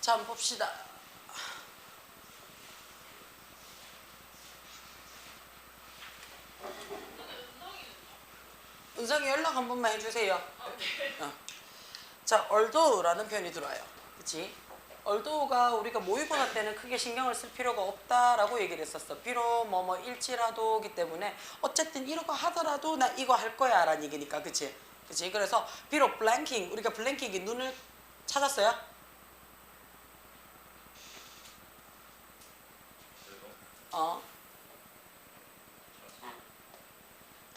자, 한번 봅시다. 은성이 연락 한 번만 해주세요. 자, although,라는 표현이 들어와요. 그치? although가 우리가 모의고사 때는 크게 신경을 쓸 필요가 없다라고 얘기를 했었어. 비록 일지라도기 때문에 어쨌든 이러고 하더라도 나 이거 할 거야 라는 얘기니까. 그치? 그치? 그래서 비록 blanking, 우리가 블랭킹이 눈을 찾았어요?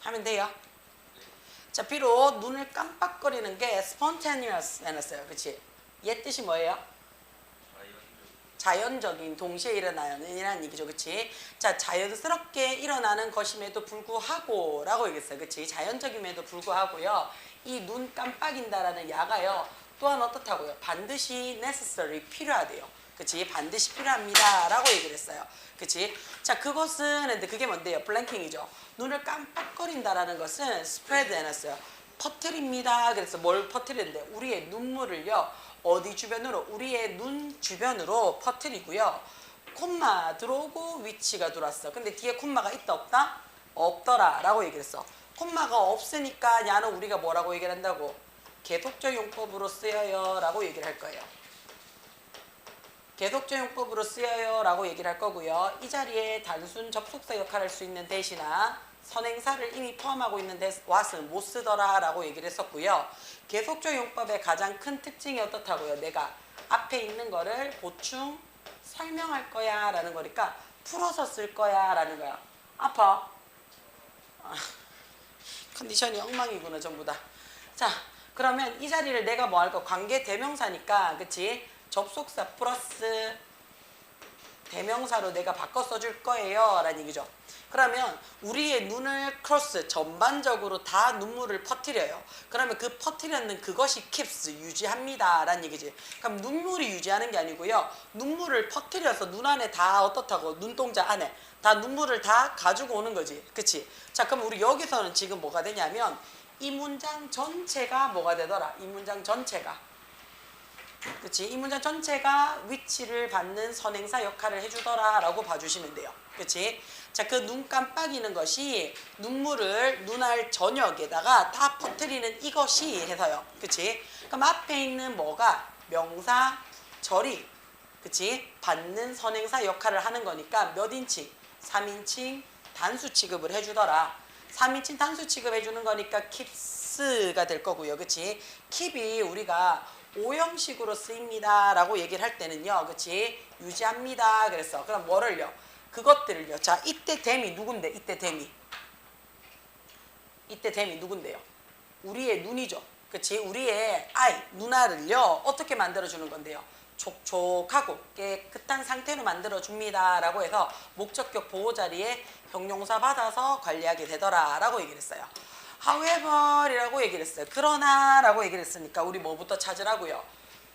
하면 돼요. 자, 비록 눈을 깜빡거리는 게 spontaneous 해놨어요. 그치? 얘 뜻이 뭐예요? 자연적인, 동시에 일어나는 이라는 얘기죠. 그치? 자, 자연스럽게 일어나는 것임에도 불구하고 라고 얘기했어요. 그치? 자연적임에도 불구하고요. 이 눈 깜빡인다라는 야가요. 또한 어떻다고요? 반드시 necessary, 필요하대요. 그치? 반드시 필요합니다 라고 얘기를 했어요. 그치? 자, 그것은 근데 그게 뭔데요? 블랭킹이죠. 눈을 깜빡거린다라는 것은 spread 해놨어요. 퍼뜨립니다. 그래서 뭘 퍼뜨리는데 우리의 눈물을요. 어디 주변으로? 우리의 눈 주변으로 퍼뜨리고요. 콤마 들어오고 위치가 들어왔어. 근데 뒤에 콤마가 있다 없다? 없더라 라고 얘기를 했어. 콤마가 없으니까 야는 우리가 뭐라고 얘기를 한다고? 계속적 용법으로 쓰여요 라고 얘기를 할 거예요. 계속적 용법으로 쓰여요 라고 얘기를 할 거고요. 이 자리에 단순 접속사 역할을 할 수 있는 대시나 선행사를 이미 포함하고 있는 what은 못 쓰더라 라고 얘기를 했었고요. 계속적 용법의 가장 큰 특징이 어떻다고요? 내가 앞에 있는 거를 보충 설명할 거야 라는 거니까 풀어서 쓸 거야 라는 거야. 아파? 컨디션이 엉망이구나 전부 다. 자, 그러면 이 자리를 내가 뭐 할 거? 관계 대명사니까 그치? 접속사 플러스 대명사로 내가 바꿔 써줄 거예요 라는 얘기죠. 그러면 우리의 눈을 크로스 전반적으로 다 눈물을 퍼뜨려요. 그러면 그 퍼뜨리는 그것이 keeps 유지합니다 라는 얘기지. 그럼 눈물이 유지하는 게 아니고요. 눈물을 퍼뜨려서 눈 안에 다 어떻다고? 눈동자 안에 다 눈물을 다 가지고 오는 거지. 그치? 자, 그럼 우리 여기서는 지금 뭐가 되냐면 이 문장 전체가 뭐가 되더라? 이 문장 전체가 그치? 이 문장 전체가 위치를 받는 선행사 역할을 해주더라 라고 봐주시면 돼요. 그치? 자, 그 눈 깜빡이는 것이 눈물을 눈알 저녁에다가 다 퍼뜨리는 이것이 해서요. 그치? 그럼 앞에 있는 뭐가 명사 절이 그치? 받는 선행사 역할을 하는 거니까 몇 인칭? 3인칭 단수 취급을 해주더라. 3인칭 단수 취급해주는 거니까 keeps가 될 거고요. 그치? keep이 우리가 오형식으로 쓰입니다 라고 얘기를 할 때는요. 그치? 유지합니다 그랬어. 그럼 뭐를요? 그것들을요. 자, 이때 댐이 누군데? 이때 댐이 누군데요? 우리의 눈이죠. 그치? 우리의 아이, 눈알을요. 어떻게 만들어주는 건데요? 촉촉하고 깨끗한 상태로 만들어줍니다 라고 해서 목적격 보호 자리에 형용사 받아서 관리하게 되더라 라고 얘기를 했어요. however 이라고 얘기를 했어요. 그러나 라고 얘기를 했으니까 우리 뭐부터 찾으라고요?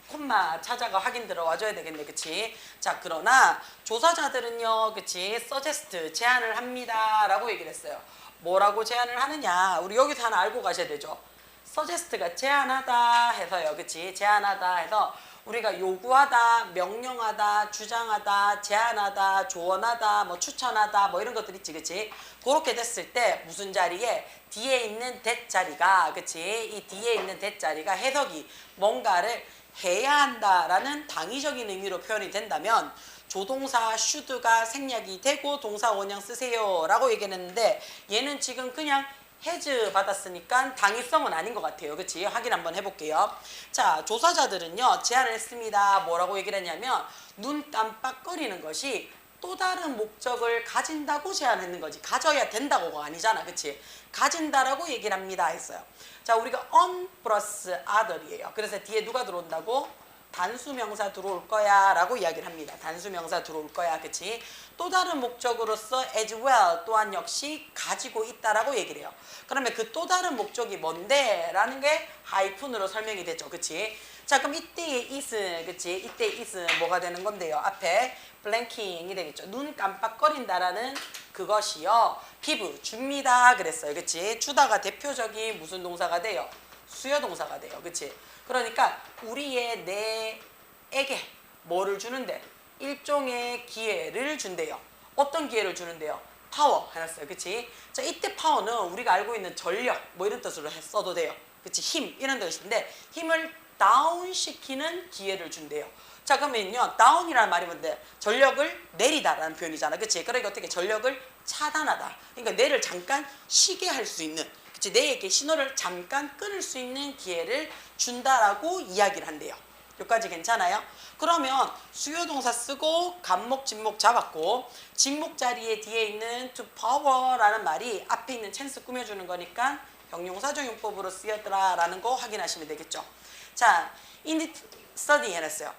콤마 찾아가 확인 들어와줘야 되겠네. 그치? 자, 그러나 조사자들은요. 그치? suggest 제안을 합니다 라고 얘기를 했어요. 뭐라고 제안을 하느냐? 우리 여기서 하나 알고 가셔야 되죠. suggest가 제안하다 해서요. 그치? 제안하다 해서 우리가 요구하다, 명령하다, 주장하다, 제안하다, 조언하다, 뭐 추천하다, 뭐 이런 것들 있지, 그치? 그렇게 됐을 때 무슨 자리에 뒤에 있는 that 자리가, 그치? 이 뒤에 있는 that 자리가 해석이 뭔가를 해야 한다라는 당위적인 의미로 표현이 된다면 조동사 should가 생략이 되고 동사 원형 쓰세요 라고 얘기했는데 얘는 지금 그냥 has 받았으니까 당위성은 아닌 것 같아요. 그치? 확인 한번 해볼게요. 자, 조사자들은요. 제안을 했습니다. 뭐라고 얘기를 했냐면 눈 깜빡거리는 것이 또 다른 목적을 가진다고 제안했는 거지. 가져야 된다고가 아니잖아. 그치? 가진다라고 얘기를 합니다 했어요. 자, 우리가 on 플러스 other이에요. 그래서 뒤에 누가 들어온다고? 단수명사 들어올 거야 라고 이야기를 합니다. 단수명사 들어올 거야. 그치? 또 다른 목적으로서 as well 또한 역시 가지고 있다라고 얘기를 해요. 그러면 그 또 다른 목적이 뭔데? 라는 게 하이픈으로 설명이 되죠. 그치? 자, 그럼 이때의 is은 그치? 이때의 is은 뭐가 되는 건데요? 앞에 blanking이 되겠죠. 눈 깜빡거린다라는 그것이요. give 줍니다 그랬어요. 그치? 주다가 대표적인 무슨 동사가 돼요? 수요 동사가 돼요. 그치? 그러니까 우리의 내에게 뭐를 주는데? 일종의 기회를 준대요. 어떤 기회를 주는데요? 파워 해놨어요. 그치? 자, 이때 파워는 우리가 알고 있는 전력 뭐 이런 뜻으로 써도 돼요. 그치? 힘 이런 뜻인데 힘을 다운시키는 기회를 준대요. 자, 그러면요 다운이라는 말이 뭔데? 전력을 내리다라는 표현이잖아. 그치? 그러니까 어떻게 전력을 차단하다. 그러니까 뇌를 잠깐 쉬게 할 수 있는, 그치? 뇌에게 신호를 잠깐 끊을 수 있는 기회를 준다라고 이야기를 한대요. 여기까지 괜찮아요? 그러면 수요동사 쓰고 간목, 진목 잡았고 직목 자리에 뒤에 있는 to power라는 말이 앞에 있는 찬스 꾸며주는 거니까 형용사적 용법으로 쓰였더라라는 거 확인하시면 되겠죠. 자, in the study 해놨어요.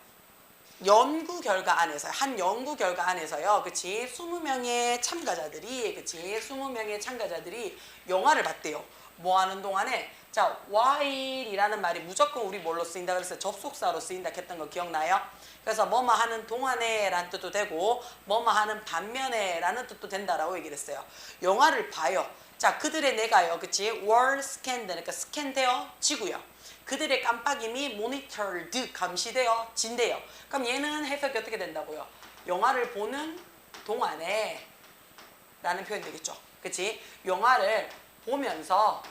연구 결과 안에서요. 한 연구 결과 안에서요. 그치? 20명의 참가자들이, 그치? 20명의 참가자들이 영화를 봤대요. 뭐 하는 동안에? 자, while이라는 말이 무조건 우리 뭘로 쓰인다 그랬어요? 접속사로 쓰인다 했던 거 기억나요? 그래서 뭐뭐 하는 동안에 라는 뜻도 되고 뭐뭐 하는 반면에 라는 뜻도 된다라고 얘기를 했어요. 영화를 봐요. 자, 그들의 뇌가요. 그치? were scanned, 그러니까 스캔되어 지고요. 그들의 깜빡임이 monitored, 감시되어 진대요. 그럼 얘는 해석이 어떻게 된다고요? 영화를 보는 동안에 라는 표현이 되겠죠. 그치? 영화를 보면서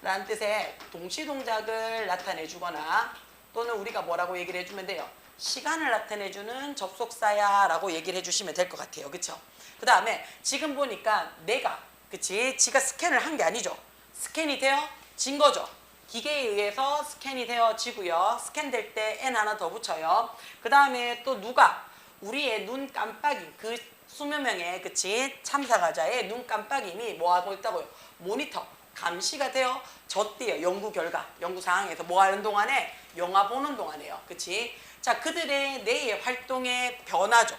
라는 뜻의 동시동작을 나타내 주거나 또는 우리가 뭐라고 얘기를 해주면 돼요? 시간을 나타내주는 접속사야 라고 얘기를 해주시면 될 것 같아요. 그쵸? 그 다음에 지금 보니까 내가, 그치? 지가 스캔을 한 게 아니죠. 스캔이 되어진 거죠. 기계에 의해서 스캔이 되어지고요. 스캔될 때 N 하나 더 붙여요. 그 다음에 또 누가 우리의 눈 깜빡임, 그 수몇 명의, 그치? 참가자의 눈 깜빡임이 뭐 하고 있다고요? 모니터, 감시가 되어졌대요. 연구 결과, 연구 상황에서 뭐 하는 동안에? 영화 보는 동안에요. 그치? 자, 그들의 뇌의 활동의 변화죠.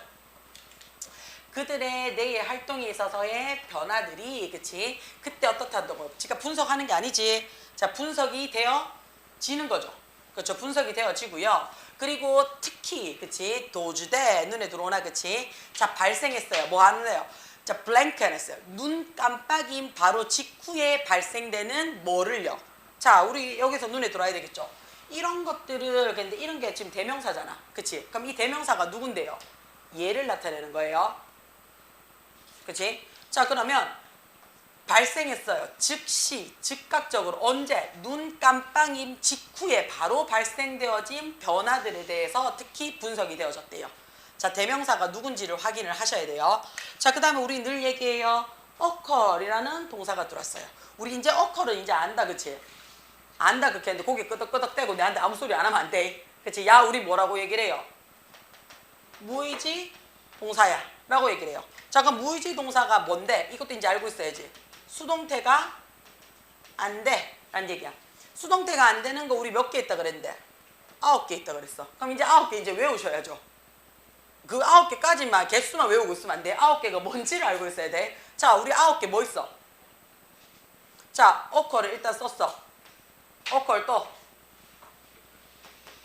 그들의 뇌의 활동에 있어서의 변화들이, 그치? 그때 어떻다고? 지가 분석하는 게 아니지. 자, 분석이 되어지는 거죠. 그렇죠? 분석이 되어지고요. 그리고 특히, 그치? 도주대 눈에 들어오나, 그치? 자, 발생했어요. 뭐 하는데요? 자, 블랭크 해냈어요. 눈 깜빡임 바로 직후에 발생되는 뭐를요? 자, 우리 여기서 눈에 들어와야 되겠죠? 이런 것들을, 근데 이런 게 지금 대명사잖아. 그치? 그럼 이 대명사가 누군데요? 얘를 나타내는 거예요. 그치? 자, 그러면 발생했어요. 즉시, 즉각적으로 언제? 눈 깜빡임 직후에 바로 발생되어진 변화들에 대해서 특히 분석이 되어졌대요. 자, 대명사가 누군지를 확인을 하셔야 돼요. 자, 그 다음에 우리 늘 얘기해요. occur이라는 동사가 들어왔어요. 우리 이제 occur은 이제 안다, 그치? 안다, 그렇게 했는데 고개 끄덕끄덕 대고 내한테 아무 소리 안 하면 안 돼. 그치? 야, 우리 뭐라고 얘기를 해요? 무의지 동사야 라고 얘기를 해요. 자, 그럼 무의지 동사가 뭔데? 이것도 이제 알고 있어야지. 수동태가 안 돼 라는 얘기야. 수동태가 안 되는 거 우리 몇 개 있다 그랬는데? 9개 있다 그랬어. 그럼 이제 9개 이제 외우셔야죠. 그 9개까지만 개수만 외우고 있으면 안 돼. 9개가 뭔지를 알고 있어야 돼. 자, 우리 9개 뭐 있어? 자, occur를 일단 썼어. occur 또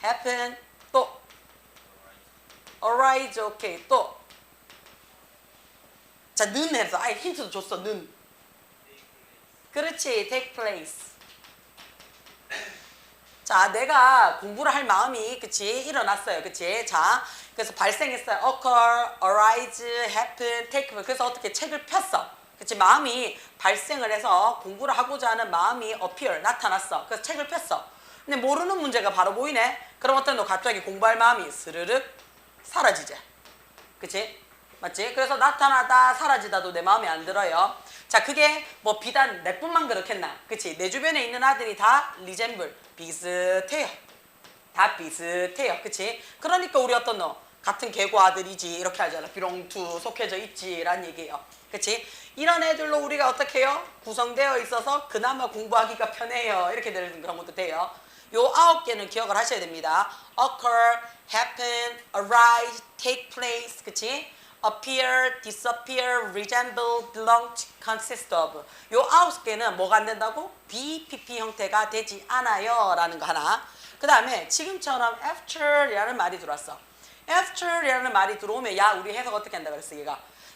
happen 또 arise 오케이 또 자, 는 해서 아예 힌트도 줬어. 는 그렇지. take place. 자, 내가 공부를 할 마음이, 그치? 일어났어요. 그치? 자, 그래서 발생했어요. occur, arise, happen, take place. 그래서 어떻게 책을 폈어. 그치? 마음이 발생을 해서 공부를 하고자 하는 마음이 appear, 나타났어. 그래서 책을 폈어. 근데 모르는 문제가 바로 보이네? 그럼 어떤 너 갑자기 공부할 마음이 스르륵 사라지지. 그치? 맞지? 그래서 나타나다 사라지다도 내 마음에 안 들어요. 자, 그게 뭐 비단 내뿐만 그렇겠나? 그치? 내 주변에 있는 아들이 다 리젠블, 비슷해요. 다 비슷해요. 그치? 그러니까 우리 어떤 너 같은 계고 아들이지 이렇게 하잖아. 비롱투 속해져 있지 라는 얘기예요. 그치? 이런 애들로 우리가 어떻게 해요? 구성되어 있어서 그나마 공부하기가 편해요. 이렇게 되는 그런 것도 돼요. 요 9개는 기억을 하셔야 됩니다. occur, happen, arise, take place, 그치? appear, disappear, resemble, belong, consist of. 요 9개는 뭐가 안 된다고? BPP 형태가 되지 않아요 라는 거 하나. 그 다음에 지금처럼 after이라는 말이 들어왔어. after이라는 말이 들어오면 야, 우리 해석 어떻게 한다 그랬어?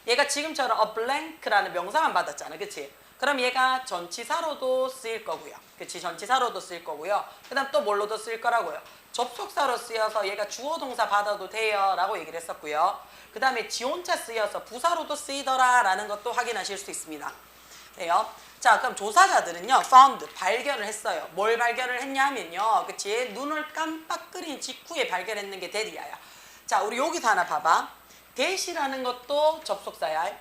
얘가 지금처럼 a blank라는 명사만 받았잖아. 그치? 그럼 얘가 전치사로도 쓰일 거고요. 그치? 전치사로도 쓰일 거고요. 그 다음 또 뭘로도 쓰일 거라고요? 접속사로 쓰여서 얘가 주어 동사 받아도 돼요 라고 얘기를 했었고요. 그 다음에 지원자 쓰여서 부사로도 쓰이더라 라는 것도 확인하실 수 있습니다. 돼요. 자, 그럼 조사자들은요, found, 발견을 했어요. 뭘 발견을 했냐면요, 그치? 눈을 깜빡거린 직후에 발견했는 게 that이야. 자, 우리 여기서 하나 봐봐. that이라는 것도 접속사야.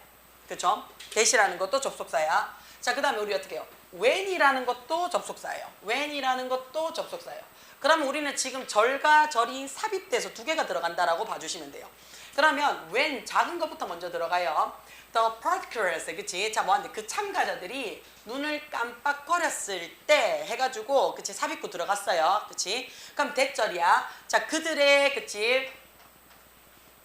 그쵸? that이라는 것도 접속사야. 자, 그 다음에 우리 어떻게 해요? when이라는 것도 접속사예요. when이라는 것도 접속사예요. 그러면 우리는 지금 절과 절이 삽입돼서 두 개가 들어간다라고 봐주시면 돼요. 그러면 when 작은 것부터 먼저 들어가요. The particulars, 그치? 자, 뭐하는데 그 참가자들이 눈을 깜빡거렸을 때 해가지고, 그치? 삽입구 들어갔어요. 그치? 그럼 대절이야. 자, 그들의, 그치?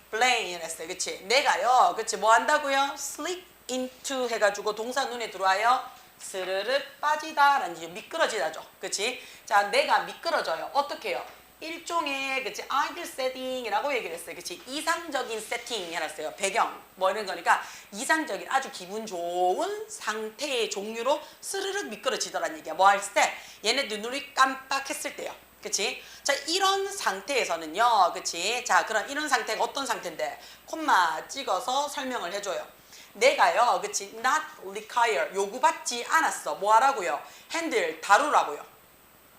blame 했어요. 그치? 내가요. 그치? 뭐 한다고요? slip into 해가지고 동사 눈에 들어와요. 스르륵 빠지다 라는 게 미끄러지다죠. 그치? 자, 내가 미끄러져요. 어떻게 해요? 일종의 그치 ideal setting이라고 얘기를 했어요. 그치? 이상적인 세팅 해놨어요. 배경 뭐 이런 거니까 이상적인 아주 기분 좋은 상태의 종류로 스르륵 미끄러지더란 얘기야. 뭐 했을 때 얘네들 눈이 깜빡했을 때요. 그치? 자, 이런 상태에서는요. 그치? 자, 그럼 이런 상태가 어떤 상태인데 콤마 찍어서 설명을 해줘요. 내가요. 그치? not require 요구받지 않았어. 뭐 하라고요? handle 다루라고요.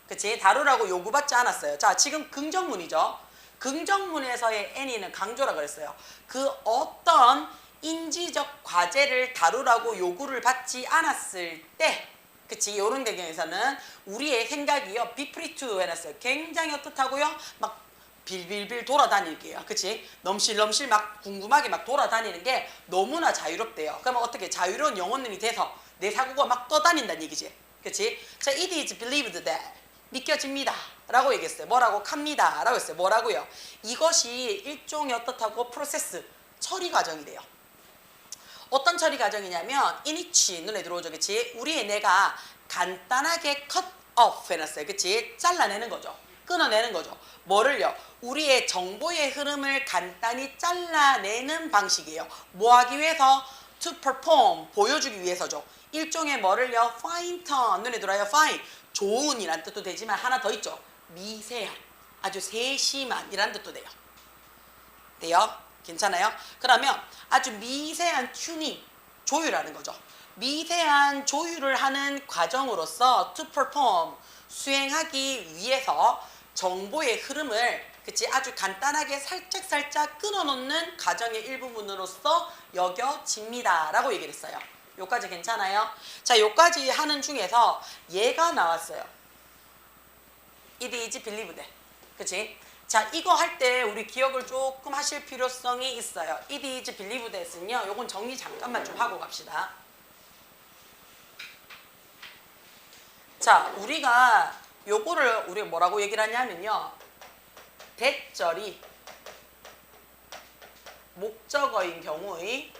그치? 다루라고 요구받지 않았어요. 자, 지금 긍정문이죠. 긍정문에서의 any는 강조라 그랬어요. 그 어떤 인지적 과제를 다루라고 요구를 받지 않았을 때, 그치? 요런 배경에서는 우리의 생각이요. be free to 해놨어요. 굉장히 어떻다고요? 막 빌빌빌 돌아다닐게요. 그치? 넘실넘실 막 궁금하게 막 돌아다니는 게 너무나 자유롭대요. 그러면 어떻게 자유로운 영혼들이 돼서 내 사고가 막 떠다닌다는 얘기지. 그치? 자, it is believed that 믿겨집니다 라고 얘기했어요. 뭐라고? 갑니다 라고 했어요. 뭐라고요? 이것이 일종의 어떻다고? 프로세스, 처리 과정이래요. 어떤 처리 과정이냐면 이니치 눈에 들어오죠. 그치? 우리의 뇌가 간단하게 cut off 해놨어요. 그치? 잘라내는 거죠. 끊어내는 거죠. 뭐를요? 우리의 정보의 흐름을 간단히 잘라내는 방식이에요. 뭐 하기 위해서? to perform, 보여주기 위해서죠. 일종의 뭐를요? fine tune, 눈에 들어요. fine, 좋은이란 뜻도 되지만 하나 더 있죠. 미세한, 아주 세심한 이란 뜻도 돼요. 돼요? 괜찮아요? 그러면 아주 미세한 튜닝, 조율하는 거죠. 미세한 조율을 하는 과정으로서 to perform, 수행하기 위해서 정보의 흐름을 그치 아주 간단하게 살짝 끊어놓는 과정의 일부분으로서 여겨집니다 라고 얘기를 했어요. 요까지 괜찮아요? 자, 요까지 하는 중에서 얘가 나왔어요. It is believed. 그치? 자, 이거 할 때 우리 기억을 조금 하실 필요성이 있어요. It is believed는요. 요건 정리 잠깐만 좀 하고 갑시다. 자, 우리가 요거를 우리가 뭐라고 얘기를 하냐면요. 대절이 목적어인 경우의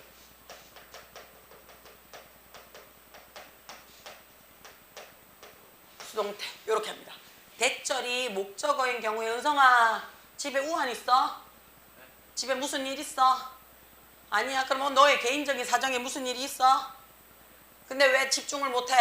수동태 이렇게 합니다. 대절이 목적어인 경우에 은성아 집에 우한 있어? 집에 무슨 일 있어? 아니야. 그러면 너의 개인적인 사정에 무슨 일이 있어? 근데 왜 집중을 못해?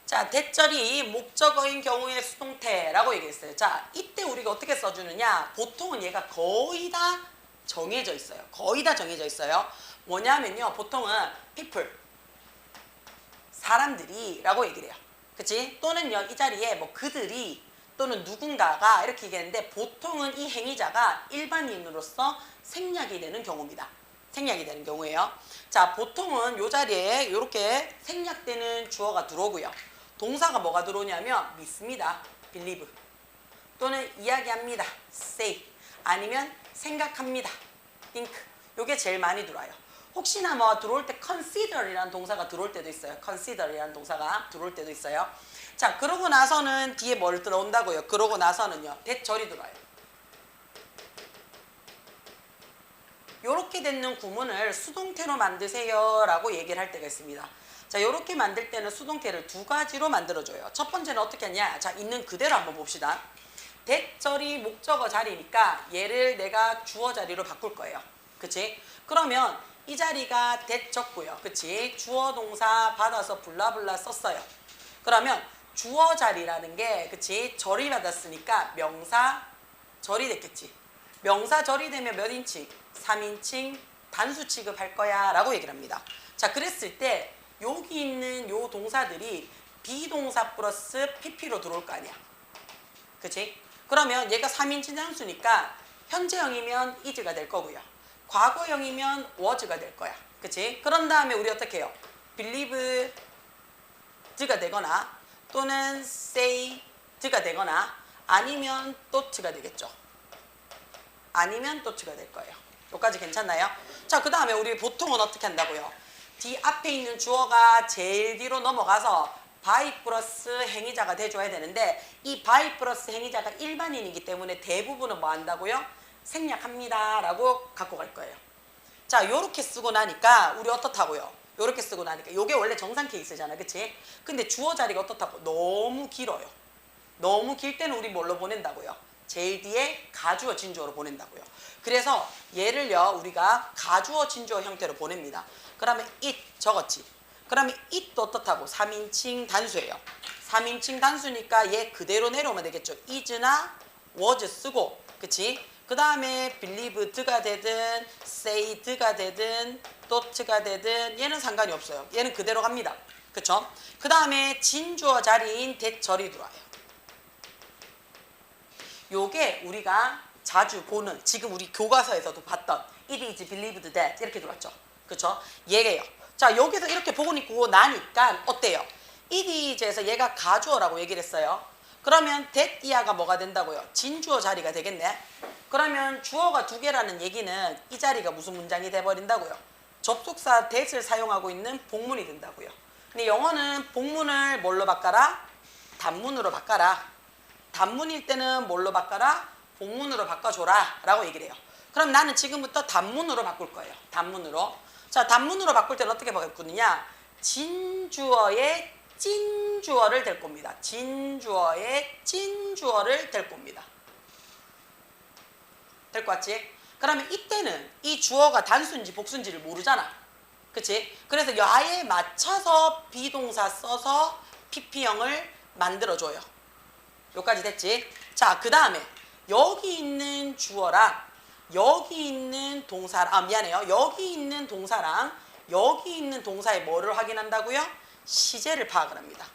자, 대절이 목적어인 경우의 수동태라고 얘기했어요. 자, 이때 우리가 어떻게 써주느냐? 보통은 얘가 거의 다 정해져 있어요. 거의 다 정해져 있어요. 뭐냐면요. 보통은 people, 사람들이 라고 얘기를 해요. 그치? 또는요. 이 자리에 뭐 그들이 또는 누군가가 이렇게 얘기하는데 보통은 이 행위자가 일반인으로서 생략이 되는 경우입니다. 생략이 되는 경우예요. 자, 보통은 이 자리에 이렇게 생략되는 주어가 들어오고요. 동사가 뭐가 들어오냐면 믿습니다. believe. 또는 이야기합니다. say. 아니면 생각합니다. think. 이게 제일 많이 들어와요. 혹시나 뭐 들어올 때 consider이라는 동사가 들어올 때도 있어요. consider이라는 동사가 들어올 때도 있어요. 자, 그러고 나서는 뒤에 뭘 들어온다고요? 그러고 나서는요. 대절이 들어와요. 요렇게 되는 구문을 수동태로 만드세요 라고 얘기를 할 때가 있습니다. 자, 요렇게 만들 때는 수동태를 두 가지로 만들어줘요. 첫 번째는 어떻게 하냐? 자, 있는 그대로 한번 봅시다. 대절이 목적어 자리니까 얘를 내가 주어 자리로 바꿀 거예요. 그치? 그러면 이 자리가 대졌고요. 그치? 주어 동사 받아서 블라블라 썼어요. 그러면 주어 자리라는 게 그치? 절이 받았으니까 명사 절이 됐겠지. 명사 절이 되면 몇 인칭? 3인칭 단수 취급할 거야 라고 얘기를 합니다. 자, 그랬을 때 여기 있는 요 동사들이 비동사 플러스 pp로 들어올 거 아니야. 그치? 그러면 얘가 3인칭 단수니까 현재형이면 is가 될 거고요. 과거형이면 was가 될 거야. 그치? 그런 다음에 우리 어떻게 해요? believed가 되거나 또는 said가 되거나 아니면 thought가 되겠죠. 아니면 thought가 될 거예요. 여기까지 괜찮나요? 자, 그 다음에 우리 보통은 어떻게 한다고요? D 앞에 있는 주어가 제일 뒤로 넘어가서 by 플러스 행위자가 돼줘야 되는데 이 by 플러스 행위자가 일반인이기 때문에 대부분은 뭐 한다고요? 생략합니다 라고 갖고 갈 거예요. 자, 요렇게 쓰고 나니까 우리 어떻다고요? 요렇게 쓰고 나니까 요게 원래 정상 케이스잖아, 그치? 근데 주어 자리가 어떻다고? 너무 길어요. 너무 길 때는 우리 뭘로 보낸다고요? 제일 뒤에 가주어 진주어로 보낸다고요. 그래서 얘를요 우리가 가주어 진주어 형태로 보냅니다. 그러면 it 적었지. 그러면 it도 어떻다고? 3인칭 단수예요. 3인칭 단수니까 얘 그대로 내려오면 되겠죠. is나 was 쓰고, 그치? 그 다음에 believed가 되든 said가 되든 thought가 되든 얘는 상관이 없어요. 얘는 그대로 갑니다. 그쵸? 그 다음에 진주어 자리인 that 절이 들어와요. 요게 우리가 자주 보는, 지금 우리 교과서에서도 봤던 it is believed that 이렇게 들어왔죠. 그쵸? 얘게요. 자, 여기서 이렇게 보고 나니까 어때요? it is에서 얘가 가주어라고 얘기를 했어요. 그러면 that 이하가 뭐가 된다고요? 진주어 자리가 되겠네. 그러면 주어가 두 개라는 얘기는 이 자리가 무슨 문장이 돼버린다고요? 접속사 that을 사용하고 있는 복문이 된다고요. 근데 영어는 복문을 뭘로 바꿔라? 단문으로 바꿔라. 단문일 때는 뭘로 바꿔라? 복문으로 바꿔줘라 라고 얘기를 해요. 그럼 나는 지금부터 단문으로 바꿀 거예요. 단문으로. 자, 단문으로 바꿀 때는 어떻게 바꾸느냐? 진주어의 찐주어를 댈 겁니다. 진주어의 찐주어를 댈 겁니다. 될 것 같지? 그러면 이때는 이 주어가 단수인지 복수인지를 모르잖아. 그치? 그래서 야에 맞춰서 비동사 써서 PP형을 만들어줘요. 여기까지 됐지? 자, 그 다음에 여기 있는 주어랑 여기 있는 동사랑, 미안해요. 여기 있는 동사랑 여기 있는 동사의 뭐를 확인한다고요? 시제를 파악을 합니다.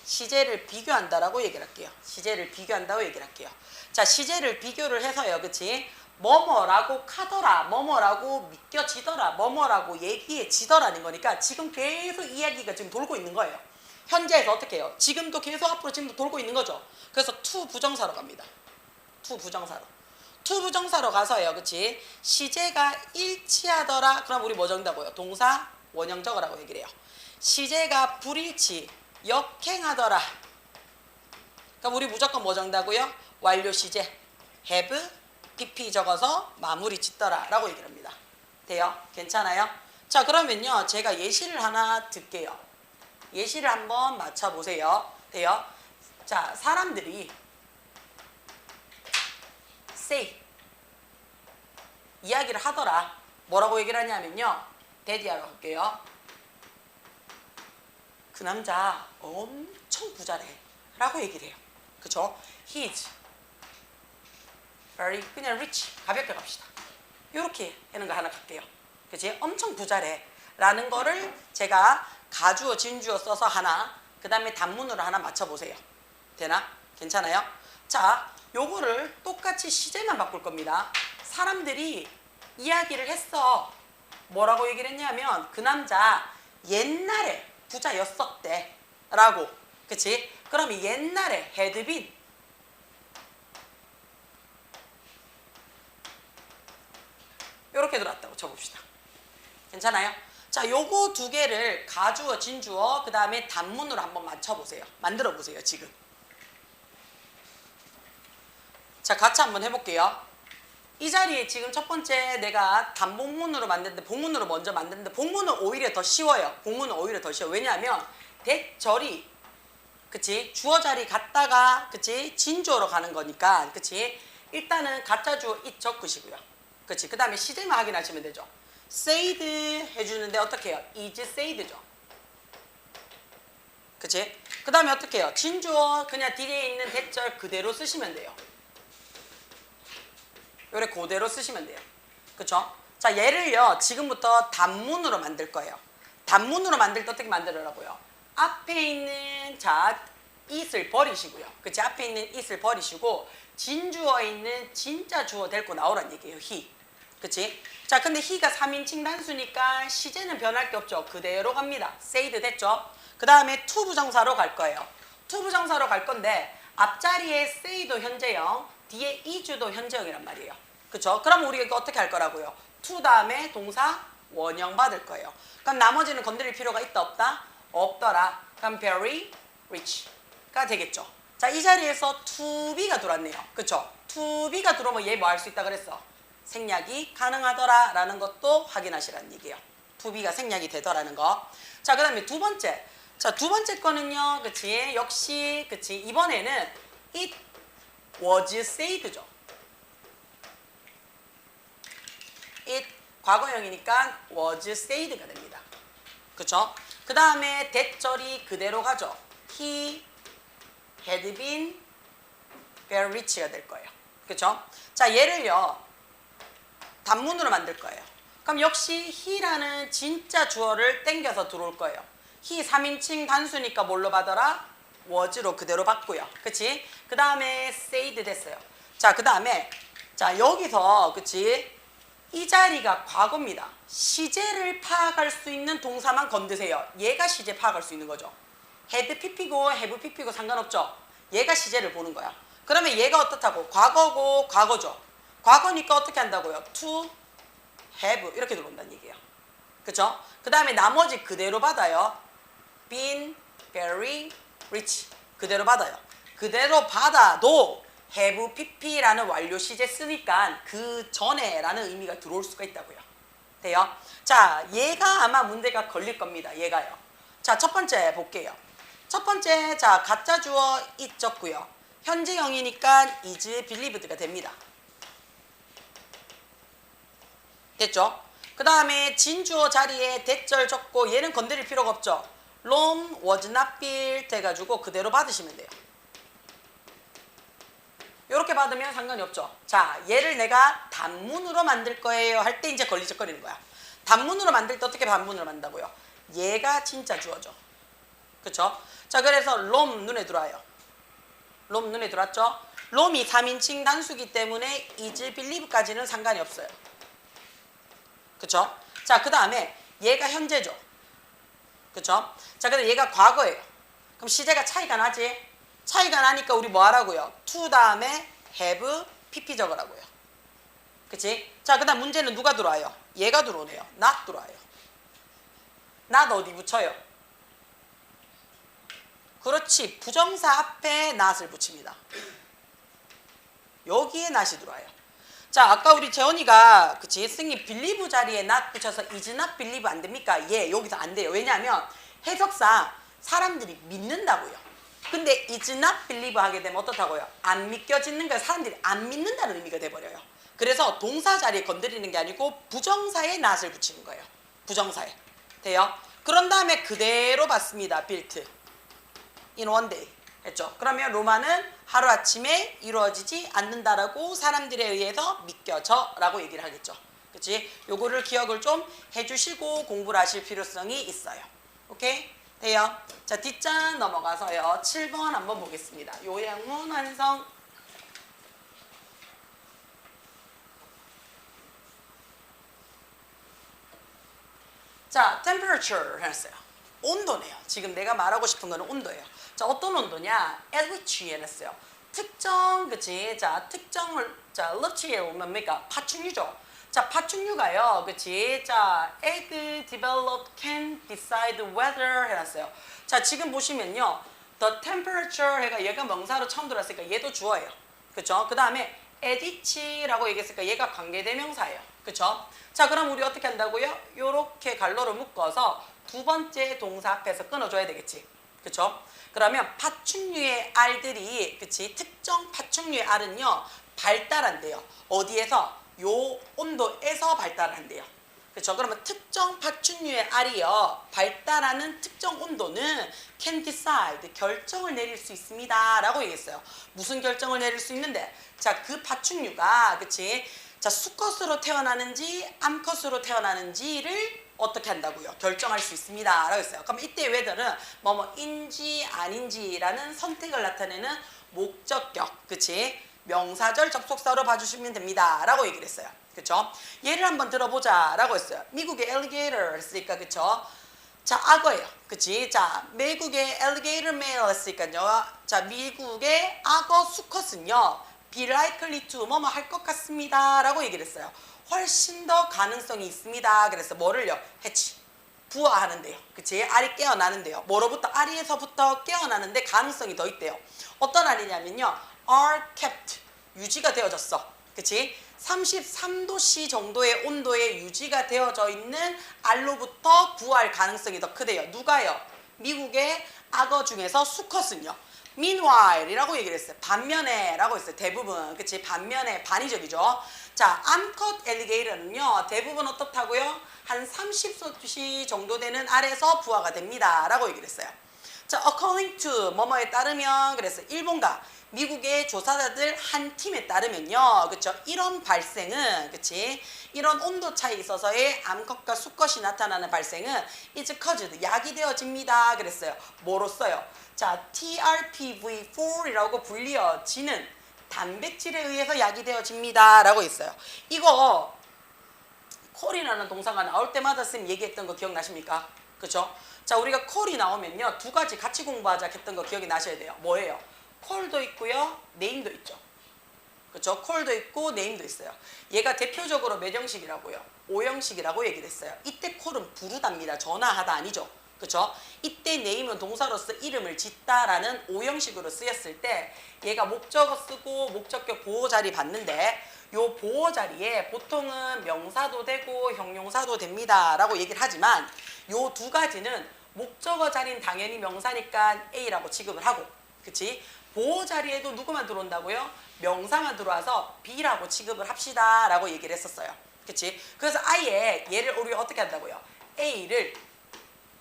시제를 비교한다라고 얘기를 할게요. 시제를 비교한다고 얘기를 할게요. 자, 시제를 비교를 해서요. 그치? 뭐뭐라고 카더라, 뭐뭐라고 믿겨지더라, 뭐뭐라고 얘기해지더라는 거니까 지금 계속 이야기가 지금 돌고 있는 거예요. 현재에서 어떻게 해요? 지금도 계속 앞으로 지금도 돌고 있는 거죠. 그래서 to 부정사로 갑니다. to 부정사로. to 부정사로 가서요. 그치? 시제가 일치하더라. 그럼 우리 뭐 적는다고요? 동사 원형 적으라고 얘기를 해요. 시제가 불일치, 역행하더라. 그럼 우리 무조건 뭐 적는다고요? 완료 시제 have, pp 적어서 마무리 짓더라 라고 얘기를 합니다. 돼요? 괜찮아요? 자, 그러면요 제가 예시를 하나 드릴게요. 예시를 한번 맞춰보세요. 돼요? 자, 사람들이 say 이야기를 하더라. 뭐라고 얘기를 하냐면요. 데디하러 갈게요. 그 남자 엄청 부자래 라고 얘기를 해요. 그쵸? He's very, 그냥 rich. 가볍게 갑시다. 요렇게 하는 거 하나 갈게요. 그치? 엄청 부자래 라는 거를 제가 가주어 진주어 써서 하나, 그 다음에 단문으로 하나 맞춰보세요. 되나? 괜찮아요? 자, 요거를 똑같이 시제만 바꿀 겁니다. 사람들이 이야기를 했어. 뭐라고 얘기를 했냐면 그 남자 옛날에 부자였었대 라고. 그치? 그럼 옛날에 had been 요렇게 들어왔다고 쳐봅시다. 괜찮아요? 자, 요거 두 개를 가주어, 진주어, 그 다음에 단문으로 한번 맞춰보세요. 만들어보세요, 지금. 자, 같이 한번 해볼게요. 이 자리에 지금 첫 번째 내가 단복문으로 만드는데, 복문으로 먼저 만드는데, 복문은 오히려 더 쉬워요. 복문은 오히려 더 쉬워. 왜냐하면, 대절이, 그치? 주어 자리 갔다가, 그치? 진주어로 가는 거니까, 그치? 일단은 가짜 주어 it 적으시고요. 그치? 그 다음에 시제만 확인하시면 되죠. said 해주는데 어떻게 해요? is said죠. 그치? 그 다음에 어떻게 해요? 진주어 그냥 뒤에 있는 대절 그대로 쓰시면 돼요. 요래 그대로 쓰시면 돼요. 그쵸? 자, 얘를요, 지금부터 단문으로 만들 거예요. 단문으로 만들 때 어떻게 만들어라고요? 앞에 있는, 자, it을 버리시고요. 그치? 앞에 있는 it을 버리시고, 진주어에 있는 진짜 주어 데리고 나오란 얘기예요, he. 그치? 자, 근데 he가 3인칭 단수니까 시제는 변할 게 없죠. 그대로 갑니다. said 됐죠? 그 다음에 to 부정사로 갈 거예요. to 부정사로 갈 건데, 앞자리에 say도 현재형, 뒤에 is도 현재형이란 말이에요. 그쵸? 그럼 우리가 이거 어떻게 할 거라고요? to 다음에 동사 원형 받을 거예요. 그럼 나머지는 건드릴 필요가 있다 없다? 없더라. 그럼 very rich가 되겠죠. 자, 이 자리에서 to be가 들어왔네요. 그쵸? to be가 들어오면 얘 뭐 할 수 있다 그랬어? 생략이 가능하더라 라는 것도 확인하시라는 얘기예요. to be가 생략이 되더라는 거. 자, 그 다음에 두 번째. 자, 두 번째 거는요. 그치? 역시 그치? 이번에는 it was said죠. it 과거형이니까 was said가 됩니다. 그쵸? 그 다음에 대절이 그대로 가죠. he had been very rich가 될 거예요. 그쵸? 자, 얘를요 단문으로 만들 거예요. 그럼 역시 he라는 진짜 주어를 땡겨서 들어올 거예요. he 3인칭 단수니까 뭘로 받아라? was로 그대로 받고요. 그치? 그 다음에 said 됐어요. 자, 그 다음에 자, 여기서 그치? 이 자리가 과거입니다. 시제를 파악할 수 있는 동사만 건드세요. 얘가 시제 파악할 수 있는 거죠. had pp고 have pp고 상관없죠. 얘가 시제를 보는 거야. 그러면 얘가 어떻다고? 과거고 과거죠. 과거니까 어떻게 한다고요? to have 이렇게 들어온다는 얘기예요. 그쵸? 그 다음에 나머지 그대로 받아요. been very rich 그대로 받아요. 그대로 받아도 have pp라는 완료 시제 쓰니까 그 전에라는 의미가 들어올 수가 있다고요. 돼요? 자, 얘가 아마 문제가 걸릴 겁니다. 얘가요. 자, 첫 번째 볼게요. 첫 번째, 자, 가짜 주어 it 적고요. 현재형이니까 is believed가 됩니다. 됐죠? 그 다음에 진주어 자리에 대절 적고 얘는 건드릴 필요가 없죠. Rome was not built 해가지고 그대로 받으시면 돼요. 이렇게 받으면 상관이 없죠. 자, 얘를 내가 단문으로 만들 거예요 할 때 이제 걸리적거리는 거야. 단문으로 만들 때 어떻게 단문으로 만든다고요? 얘가 진짜 주어죠. 그쵸? 자, 그래서 Rome 눈에 들어와요. Rome 눈에 들어왔죠? Rome이 3인칭 단수기 때문에 is believe까지는 상관이 없어요. 그쵸? 자, 그 다음에 얘가 현재죠. 그쵸? 자, 근데 얘가 과거예요. 그럼 시제가 차이가 나지? 차이가 나니까 우리 뭐 하라고요? to 다음에 have, pp 적으라고요. 그치? 자, 그 다음 문제는 누가 들어와요? 얘가 들어오네요. not 들어와요. not 어디 붙여요? 그렇지. 부정사 앞에 not을 붙입니다. 여기에 not이 들어와요. 자, 아까 우리 재원이가 그치? 승희 believe 자리에 not 붙여서 is not believe 안 됩니까? 예, 여기서 안 돼요. 왜냐하면 해석상 사람들이 믿는다고요. 근데 is not believe 하게 되면 어떻다고요? 안 믿겨지는 걸 사람들이 안 믿는다는 의미가 돼버려요. 그래서 동사 자리에 건드리는 게 아니고 부정사에 not을 붙이는 거예요. 부정사에. 돼요? 그런 다음에 그대로 받습니다. built in one day. 했죠? 그러면 로마는 하루아침에 이루어지지 않는다라고 사람들에 의해서 믿겨져 라고 얘기를 하겠죠. 그치? 요거를 기억을 좀 해주시고 공부를 하실 필요성이 있어요. 오케이? 돼요? 자, 뒷장 넘어가서요. 7번 한번 보겠습니다. 요양문 완성. 자, temperature 했어요. 온도네요. 지금 내가 말하고 싶은 거는 온도예요. 자, 어떤 온도냐? at which 해놨어요. 특정, 그치? 자, 특정을, 자, which에 오면 뭡니까? 파충류죠. 자, 파충류가요. 그치? 자, egg developed can decide whether 해놨어요. 자, 지금 보시면요. the temperature 해가 얘가 명사로 처음 들어왔으니까 얘도 주어예요. 그쵸? 그 다음에 at which라고 얘기했으니까 얘가 관계대명사예요. 그쵸? 자, 그럼 우리 어떻게 한다고요? 요렇게 갈로로 묶어서 두 번째 동사 앞에서 끊어줘야 되겠지. 그쵸? 그러면 파충류의 알들이, 그치? 특정 파충류의 알은요, 발달한대요. 어디에서? 요 온도에서 발달한대요. 그렇죠? 그러면 특정 파충류의 알이요 발달하는 특정 온도는 can decide 결정을 내릴 수 있습니다 라고 얘기했어요. 무슨 결정을 내릴 수 있는데 자 그 파충류가 그치 자 수컷으로 태어나는지 암컷으로 태어나는지를 어떻게 한다고요? 결정할 수 있습니다 라고 했어요. 그럼 이때 whether는 뭐뭐인지 아닌지라는 선택을 나타내는 목적격 그치 명사절 접속사로 봐주시면 됩니다 라고 얘기를 했어요. 그쵸? 예를 한번 들어보자 라고 했어요. 미국의 alligator 했으니까 그쵸? 자 악어예요. 그치? 자 미국의 alligator male 했으니까요. 자 미국의 악어 수컷은요 be likely to 뭐뭐 할 것 같습니다 라고 얘기를 했어요. 훨씬 더 가능성이 있습니다. 그래서 뭐를요? 해치 부화하는데요. 그치? 알이 깨어나는데요. 뭐로부터? 알이에서부터 깨어나는데 가능성이 더 있대요. 어떤 알이냐면요. are kept 유지가 되어졌어. 그치? 33도씨 정도의 온도에 유지가 되어져 있는 알로부터 부화할 가능성이 더 크대요. 누가요? 미국의 악어 중에서 수컷은요. meanwhile이라고 얘기를 했어요. 반면에 라고 했어요. 대부분. 그치? 반면에 반의적이죠. 자, 암컷 엘리게이터는요. 대부분 어떻다고요? 한 30도씨 정도 되는 알에서 부화가 됩니다. 라고 얘기를 했어요. 자, according to 뭐뭐에 따르면 그래서 일본과 미국의 조사자들 한 팀에 따르면요. 그쵸? 이런 발생은 그치? 이런 온도 차이 있어서의 암컷과 수컷이 나타나는 발생은 is caused 약이 되어집니다. 그랬어요. 뭐로써요? 자, TRPV4이라고 불리어지는 단백질에 의해서 약이 되어집니다. 라고 있어요. 이거 콜이라는 동사가 나올 때마다 쌤 얘기했던 거 기억나십니까? 그쵸? 자, 우리가 콜이 나오면요. 두 가지 같이 공부하자 했던 거 기억이 나셔야 돼요. 뭐예요? 콜도 있고요. 네임도 있죠. 그렇죠? 콜도 있고 네임도 있어요. 얘가 대표적으로 몇 형식이라고요? 5형식이라고 얘기를 했어요. 이때 콜은 부르답니다. 전화하다 아니죠. 그렇죠? 이때 네임은 동사로서 이름을 짓다라는 5형식으로 쓰였을 때 얘가 목적어 쓰고 목적격 보호 자리 받는데 요 보호 자리에 보통은 명사도 되고 형용사도 됩니다 라고 얘기를 하지만 요 두 가지는 목적어 자리는 당연히 명사니까 A라고 취급을 하고 그치? 보호 자리에도 누구만 들어온다고요? 명사만 들어와서 B라고 취급을 합시다 라고 얘기를 했었어요. 그치? 그래서 아예 얘를 우리가 어떻게 한다고요? A를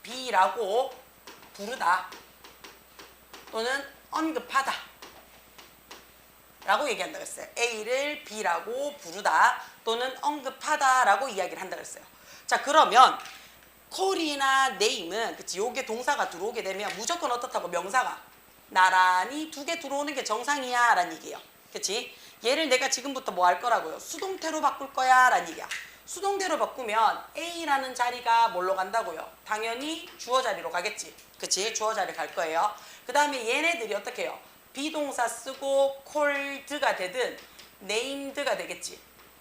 B라고 부르다 또는 언급하다 라고 얘기한다고 했어요. A를 B라고 부르다 또는 언급하다 라고 이야기를 한다고 했어요. 자 그러면 콜이나 네임은 그치 요게 동사가 들어오게 되면 무조건 어떻다고 명사가 나란히 두 개 들어오는 게 정상이야 라는 얘기예요. 그치? 얘를 내가 지금부터 뭐 할 거라고요? 수동태로 바꿀 거야 라는 얘기야. 수동태로 바꾸면 A라는 자리가 뭘로 간다고요? 당연히 주어 자리로 가겠지. 그치? 주어 자리 갈 거예요. 그 다음에 얘네들이 어떻게 해요? 비동사 쓰고 callед가 되든 named가 되겠지.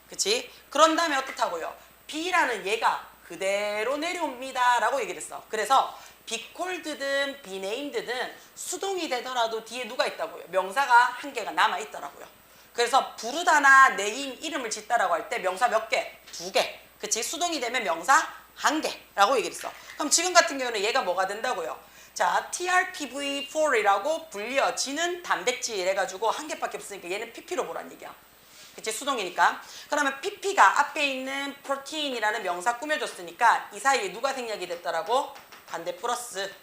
그치? 그런 다음에 어떻다고요? B라는 얘가 그대로 내려옵니다 라고 얘기를 했어. 그래서 be called든 be named든 수동이 되더라도 뒤에 누가 있다고요? 명사가 한 개가 남아있더라고요. 그래서 부르다나 name 이름을 짓다라고 할 때 명사 몇 개? 두 개. 그치? 수동이 되면 명사 한 개라고 얘기를 했어. 그럼 지금 같은 경우는 얘가 뭐가 된다고요? 자, TRPV4이라고 불려지는 단백질 해가지고 한 개밖에 없으니까 얘는 PP로 보란 얘기야. 그치? 수동이니까. 그러면 PP가 앞에 있는 프로틴이라는 명사 꾸며줬으니까 이 사이에 누가 생략이 됐더라고? 반대 플러스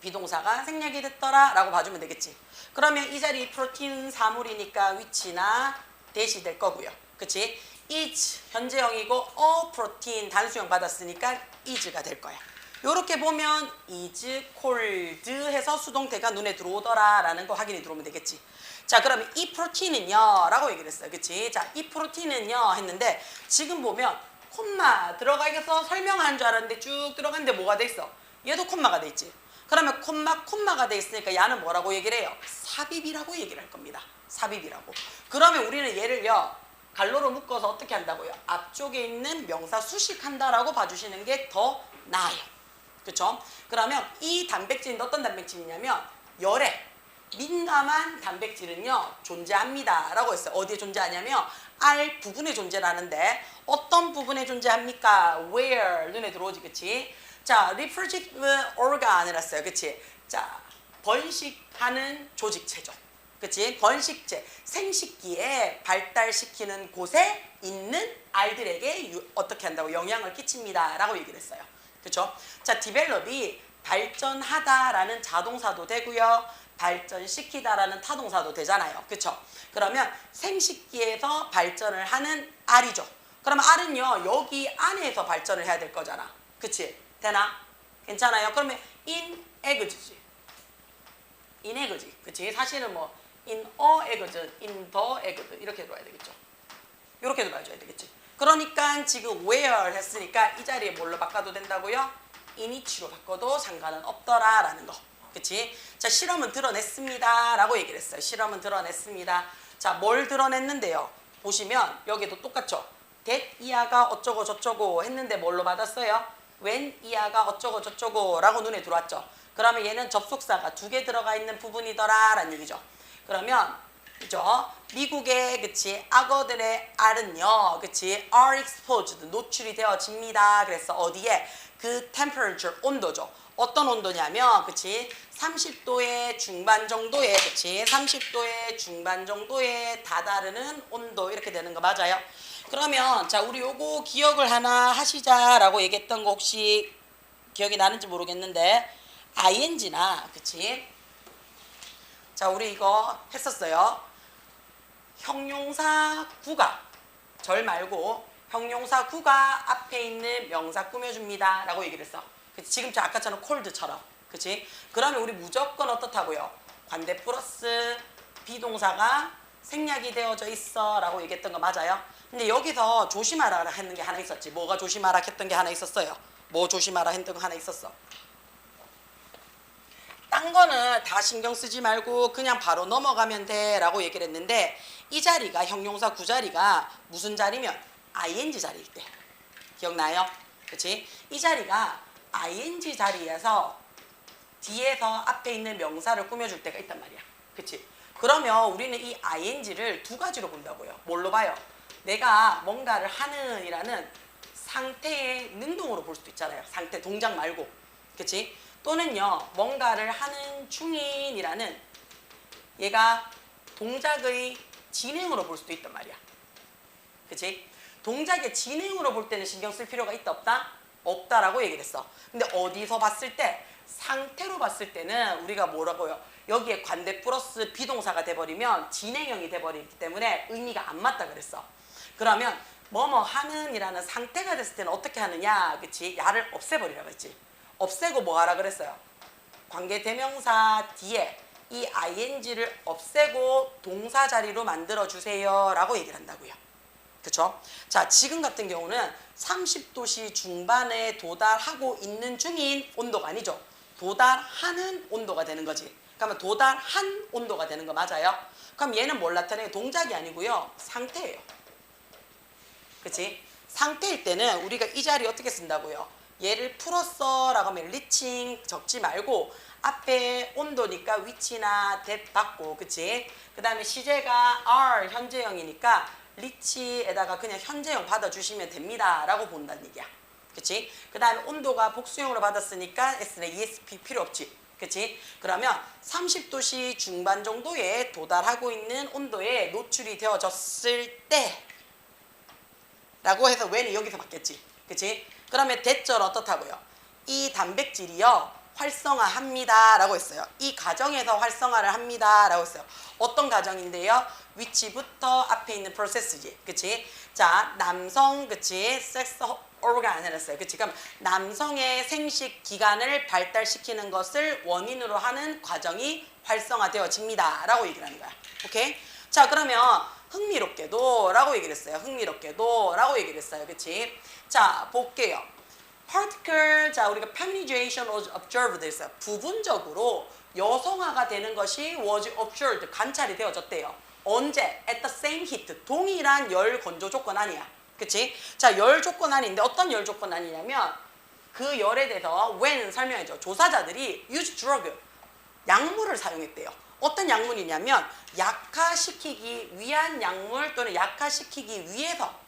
비동사가 생략이 됐더라 라고 봐주면 되겠지. 그러면 이 자리 프로틴 사물이니까 위치나 대시 될 거고요. 그치? is 현재형이고 a protein 단수형 받았으니까 is가 될 거야. 요렇게 보면 is cold 해서 수동태가 눈에 들어오더라 라는 거 확인이 들어오면 되겠지. 자 그러면 이 프로틴은요 라고 얘기를 했어요. 그치? 자 이 프로틴은요 했는데 지금 보면 콤마 들어가 있어서 설명하는 줄 알았는데 쭉 들어갔는데 뭐가 돼 있어? 얘도 콤마가 돼 있지. 그러면 콤마가 돼 있으니까 얘는 뭐라고 얘기를 해요? 삽입이라고 얘기를 할 겁니다. 삽입이라고. 그러면 우리는 얘를요 갈로로 묶어서 어떻게 한다고요? 앞쪽에 있는 명사 수식한다라고 봐주시는 게 더 나아요. 그렇죠? 그러면 이 단백질은 어떤 단백질이냐면 열에 민감한 단백질은요 존재합니다 라고 했어요. 어디에 존재하냐면 알 부분에 존재하는데 어떤 부분에 존재합니까? Where 눈에 들어오지. 그치? 자 reproductive organ이라 했어요. 그치? 자 번식하는 조직체죠. 그치? 번식체, 생식기에 발달시키는 곳에 있는 알들에게 어떻게 한다고? 영향을 끼칩니다. 라고 얘기를 했어요. 그쵸? 자, develop이 발전하다라는 자동사도 되고요. 발전시키다라는 타동사도 되잖아요. 그쵸? 그러면 생식기에서 발전을 하는 알이죠. 그러면 알은요, 여기 안에서 발전을 해야 될 거잖아. 그치? 되나? 괜찮아요? 그러면 in egg지. in egg지. 그치? 사실은 뭐 in a egg, in the egg 이렇게 들어야 되겠죠. 이렇게 들어야줘야 되겠지. 그러니까 지금 where 했으니까 이 자리에 뭘로 바꿔도 된다고요? in each로 바꿔도 상관은 없더라라는 거. 그치? 자, 실험은 드러냈습니다. 라고 얘기를 했어요. 실험은 드러냈습니다. 자, 뭘 드러냈는데요? 보시면 여기도 똑같죠? that 이하가 어쩌고 저쩌고 했는데 뭘로 받았어요? when 이하가 어쩌고 저쩌고 라고 눈에 들어왔죠? 그러면 얘는 접속사가 2개 들어가 있는 부분이더라 라는 얘기죠. 그러면 그죠? 미국의 그치 악어들의 알은요, 그치 are exposed 노출이 되어집니다. 그래서 어디에 그 temperature 온도죠. 어떤 온도냐면 그치 30도의 중반 정도에 그치 30도의 중반 정도에 다다르는 온도 이렇게 되는 거 맞아요? 그러면 자 우리 요거 기억을 하나 하시자라고 얘기했던 거 혹시 기억이 나는지 모르겠는데 ing나 그치 자 우리 이거 했었어요. 형용사 구가 절 말고 형용사 구가 앞에 있는 명사 꾸며줍니다 라고 얘기를 했어. 그치? 지금 저 아까처럼 콜드처럼 그치? 그러면 우리 무조건 어떻다고요? 관대 플러스 비동사가 생략이 되어져 있어 라고 얘기했던 거 맞아요? 근데 여기서 조심하라 했는 게 하나 있었지. 뭐가 조심하라 했던 게 하나 있었어요. 뭐 조심하라 했던 거 하나 있었어. 딴 거는 다 신경 쓰지 말고 그냥 바로 넘어가면 돼 라고 얘기를 했는데 이 자리가 형용사 구자리가 무슨 자리면 ing 자리일 때 기억나요? 그치? 이 자리가 ing 자리에서 뒤에서 앞에 있는 명사를 꾸며줄 때가 있단 말이야. 그치? 그러면 우리는 이 ing를 두 가지로 본다고요. 뭘로 봐요? 내가 뭔가를 하는 이라는 상태의 능동으로 볼 수도 있잖아요. 상태 동작 말고 그치? 또는요 뭔가를 하는 중인이라는 얘가 동작의 진행으로 볼 수도 있단 말이야. 그치? 동작의 진행으로 볼 때는 신경 쓸 필요가 있다 없다? 없다라고 얘기를 했어. 근데 어디서 봤을 때 상태로 봤을 때는 우리가 뭐라고요? 여기에 관대 플러스 비동사가 돼버리면 진행형이 돼버리기 때문에 의미가 안 맞다 그랬어. 그러면 뭐뭐 하는 이라는 상태가 됐을 때는 어떻게 하느냐 그치? 야를 없애버리라 그랬지. 없애고 뭐 하라 그랬어요? 관계대명사 뒤에 이 ing를 없애고 동사 자리로 만들어주세요 라고 얘기를 한다고요. 그쵸? 자, 지금 같은 경우는 30도씨 중반에 도달하고 있는 중인 온도가 아니죠. 도달하는 온도가 되는 거지. 그러면 도달한 온도가 되는 거 맞아요? 그럼 얘는 뭘 나타내요? 동작이 아니고요. 상태예요. 그치? 상태일 때는 우리가 이 자리 어떻게 쓴다고요? 얘를 풀었어 라고 하면 리칭 적지 말고 앞에 온도니까 위치나 that 받고 그치? 그 다음에 시제가 are 현재형이니까 리치에다가 그냥 현재형 받아주시면 됩니다 라고 본다는 얘기야. 그치? 그 다음에 온도가 복수형으로 받았으니까 S는 ESP 필요 없지. 그치? 그러면 30도씨 중반 정도에 도달하고 있는 온도에 노출이 되어졌을 때 라고 해서 when이 여기서 받겠지. 그치? 그러면 대절 어떻다고요? 이 단백질이요 활성화합니다 라고 했어요. 이 과정에서 활성화를 합니다 라고 했어요. 어떤 과정인데요? 위치부터 앞에 있는 프로세스지. 그치? 자, 남성 그치? 섹스 오르간 했어요. 그치? 그럼 남성의 생식 기관을 발달시키는 것을 원인으로 하는 과정이 활성화되어집니다 라고 얘기를 하는 거야. 오케이? 자, 그러면 흥미롭게도 라고 얘기를 했어요. 흥미롭게도 라고 얘기를 했어요. 그치? 자, 볼게요. particular, 자, 우리가 feminization was observed 했어요. 부분적으로 여성화가 되는 것이 was observed, 관찰이 되어졌대요. 언제? at the same heat, 동일한 열 건조 조건 아니야. 그치? 자, 열 조건 아닌데 어떤 열 조건 아니냐면 그 열에 대해서 when 설명해줘. 조사자들이 use drug, 약물을 사용했대요. 어떤 약물이냐면 약화시키기 위한 약물 또는 약화시키기 위해서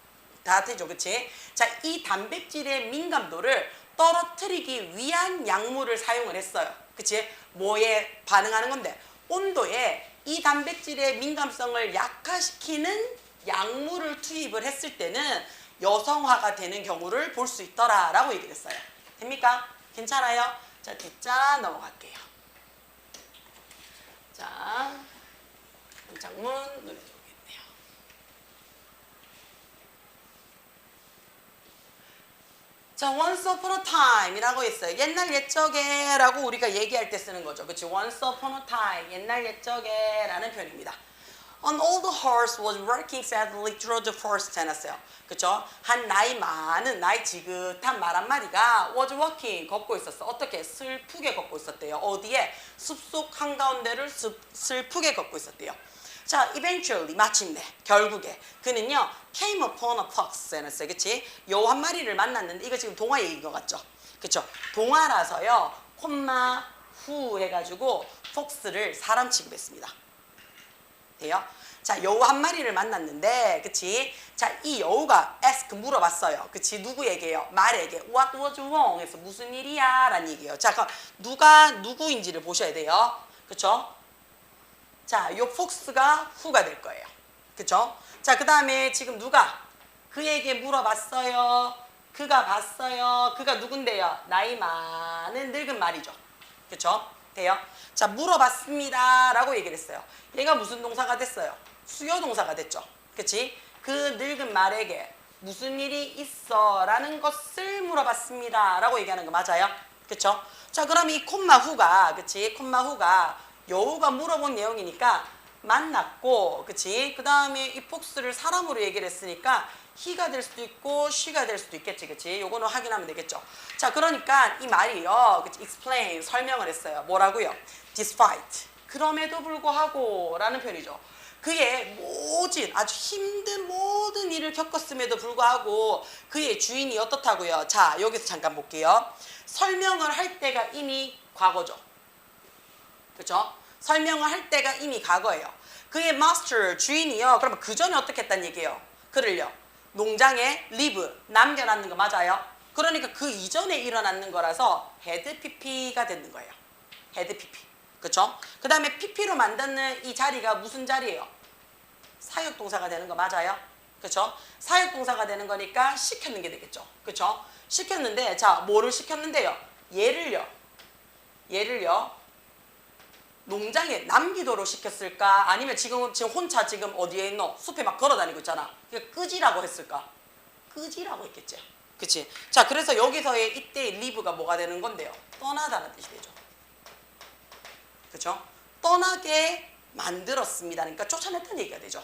다 되죠. 그치? 자, 이 단백질의 민감도를 떨어뜨리기 위한 약물을 사용을 했어요. 그치? 뭐에 반응하는 건데? 온도에 이 단백질의 민감성을 약화시키는 약물을 투입을 했을 때는 여성화가 되는 경우를 볼 수 있더라라고 얘기를 했어요. 됩니까? 괜찮아요? 자, 뒷자 넘어갈게요. 자, 장문 눈에 들어오겠네요. 자, once upon a time 이라고 했어요. 옛날 옛적에 라고 우리가 얘기할 때 쓰는 거죠. 그치? once upon a time, 옛날 옛적에 라는 표현입니다. An old horse was working sadly through the forest 해놨어요. 그쵸? 한 나이 많은, 나이 지긋한 말 한 마리가 was walking, 걷고 있었어. 어떻게? 슬프게 걷고 있었대요. 어디에? 숲속 한가운데를 슬프게 걷고 있었대요. 자, eventually, 마침내, 결국에 그는요 came upon a fox 해놨어요. 그치? 요 한 마리를 만났는데 이거 지금 동화 얘기인 것 같죠? 그쵸? 동화라서요 콤마 후 해가지고 폭스를 사람 취급했습니다. 돼요? 자, 여우 한 마리를 만났는데, 그치? 자, 이 여우가 ask 물어봤어요. 그치? 누구에게요? 말에게. What was wrong? 해서 무슨 일이야? 라는 얘기예요. 자, 그럼 누가 누구인지를 보셔야 돼요. 그쵸? 자, 요 폭스가 후가 될 거예요. 그쵸? 자, 그 다음에 지금 누가 그에게 물어봤어요. 그가 봤어요. 그가 누군데요? 나이 많은 늙은 말이죠. 그쵸? 돼요? 자, 물어봤습니다 라고 얘기를 했어요. 얘가 무슨 동사가 됐어요? 수요 동사가 됐죠. 그치? 그 늙은 말에게 무슨 일이 있어 라는 것을 물어봤습니다 라고 얘기하는 거 맞아요? 그쵸? 자, 그럼 이 콤마 후가, 그치? 콤마 후가 여우가 물어본 내용이니까 만났고, 그치? 그 다음에 이 폭스를 사람으로 얘기를 했으니까 he가 될 수도 있고 she가 될 수도 있겠지, 그치? 요거는 확인하면 되겠죠. 자, 그러니까 이 말이요, 그치? explain, 설명을 했어요. 뭐라고요? despite, 그럼에도 불구하고 라는 표현이죠. 그의 모진, 아주 힘든 모든 일을 겪었음에도 불구하고 그의 주인이 어떻다고요? 자, 여기서 잠깐 볼게요. 설명을 할 때가 이미 과거죠. 그렇죠? 설명을 할 때가 이미 과거예요. 그의 마스터, 주인이요. 그러면 그 전에 어떻게 했다는 얘기예요? 그를요. 농장에 live, 남겨놨는 거 맞아요? 그러니까 그 이전에 일어났는 거라서 had pp가 되는 거예요. had pp. 그렇죠? 그 다음에 pp로 만드는 이 자리가 무슨 자리예요? 사역동사가 되는 거 맞아요? 그렇죠? 사역동사가 되는 거니까 시켰는 게 되겠죠. 그렇죠? 시켰는데, 자, 뭐를 시켰는데요? 얘를요. 농장에 남기도록 시켰을까? 아니면 지금 혼자 지금 어디에 있노? 숲에 막 걸어다니고 있잖아. 그러니까 끄지라고 했을까? 끄지라고 했겠죠. 그치? 자, 그래서 여기서의 이때의 live가 뭐가 되는 건데요? 떠나다는 뜻이 되죠. 그쵸? 떠나게 만들었습니다. 그러니까 쫓아냈다는 얘기가 되죠.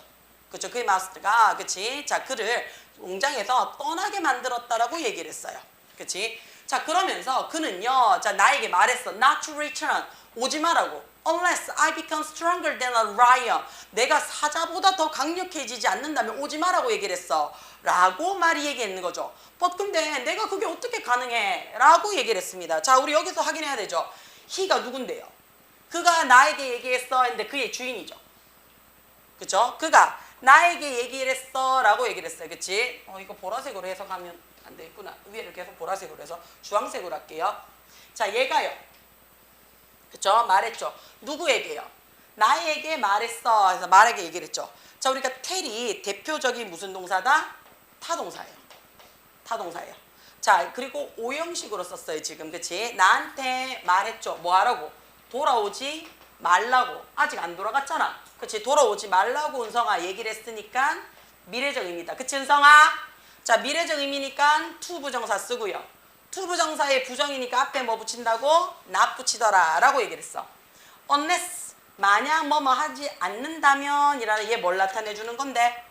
그쵸? 그의 마스터가, 그치? 자, 그를 농장에서 떠나게 만들었다라고 얘기를 했어요. 그치? 자, 그러면서 그는요, 자, 나에게 말했어. Not to return. 오지 마라고. Unless I become stronger than a lion. 내가 사자보다 더 강력해지지 않는다면 오지 마라고 얘기를 했어. 라고 말이 얘기했는 거죠. 근데 내가 그게 어떻게 가능해? 라고 얘기를 했습니다. 자, 우리 여기서 확인해야 되죠. he가 누군데요? 그가 나에게 얘기했어 했는데 그의 주인이죠. 그쵸? 그가 나에게 얘기를 했어 라고 얘기를 했어요. 그치? 이거 보라색으로 해석하면 안 되겠구나. 위에를 계속 보라색으로 해서 주황색으로 할게요. 자, 얘가요. 그쵸? 말했죠. 누구에게요? 나에게 말했어. 해서 말에게 얘기를 했죠. 자, 우리가 tell이 대표적인 무슨 동사다? 타동사예요. 타동사예요. 자, 그리고 오형식으로 썼어요. 지금. 그치? 나한테 말했죠. 뭐 하라고? 돌아오지 말라고. 아직 안 돌아갔잖아. 그치? 돌아오지 말라고 은성아 얘기를 했으니까 미래적 의미다. 그치, 은성아? 자, 미래적 의미니까 to 부정사 쓰고요. to 부정사의 부정이니까 앞에 뭐 붙인다고? not 붙이더라 라고 얘기를 했어. unless, 만약 뭐뭐 하지 않는다면 이라는 얘 뭘 나타내주는 건데?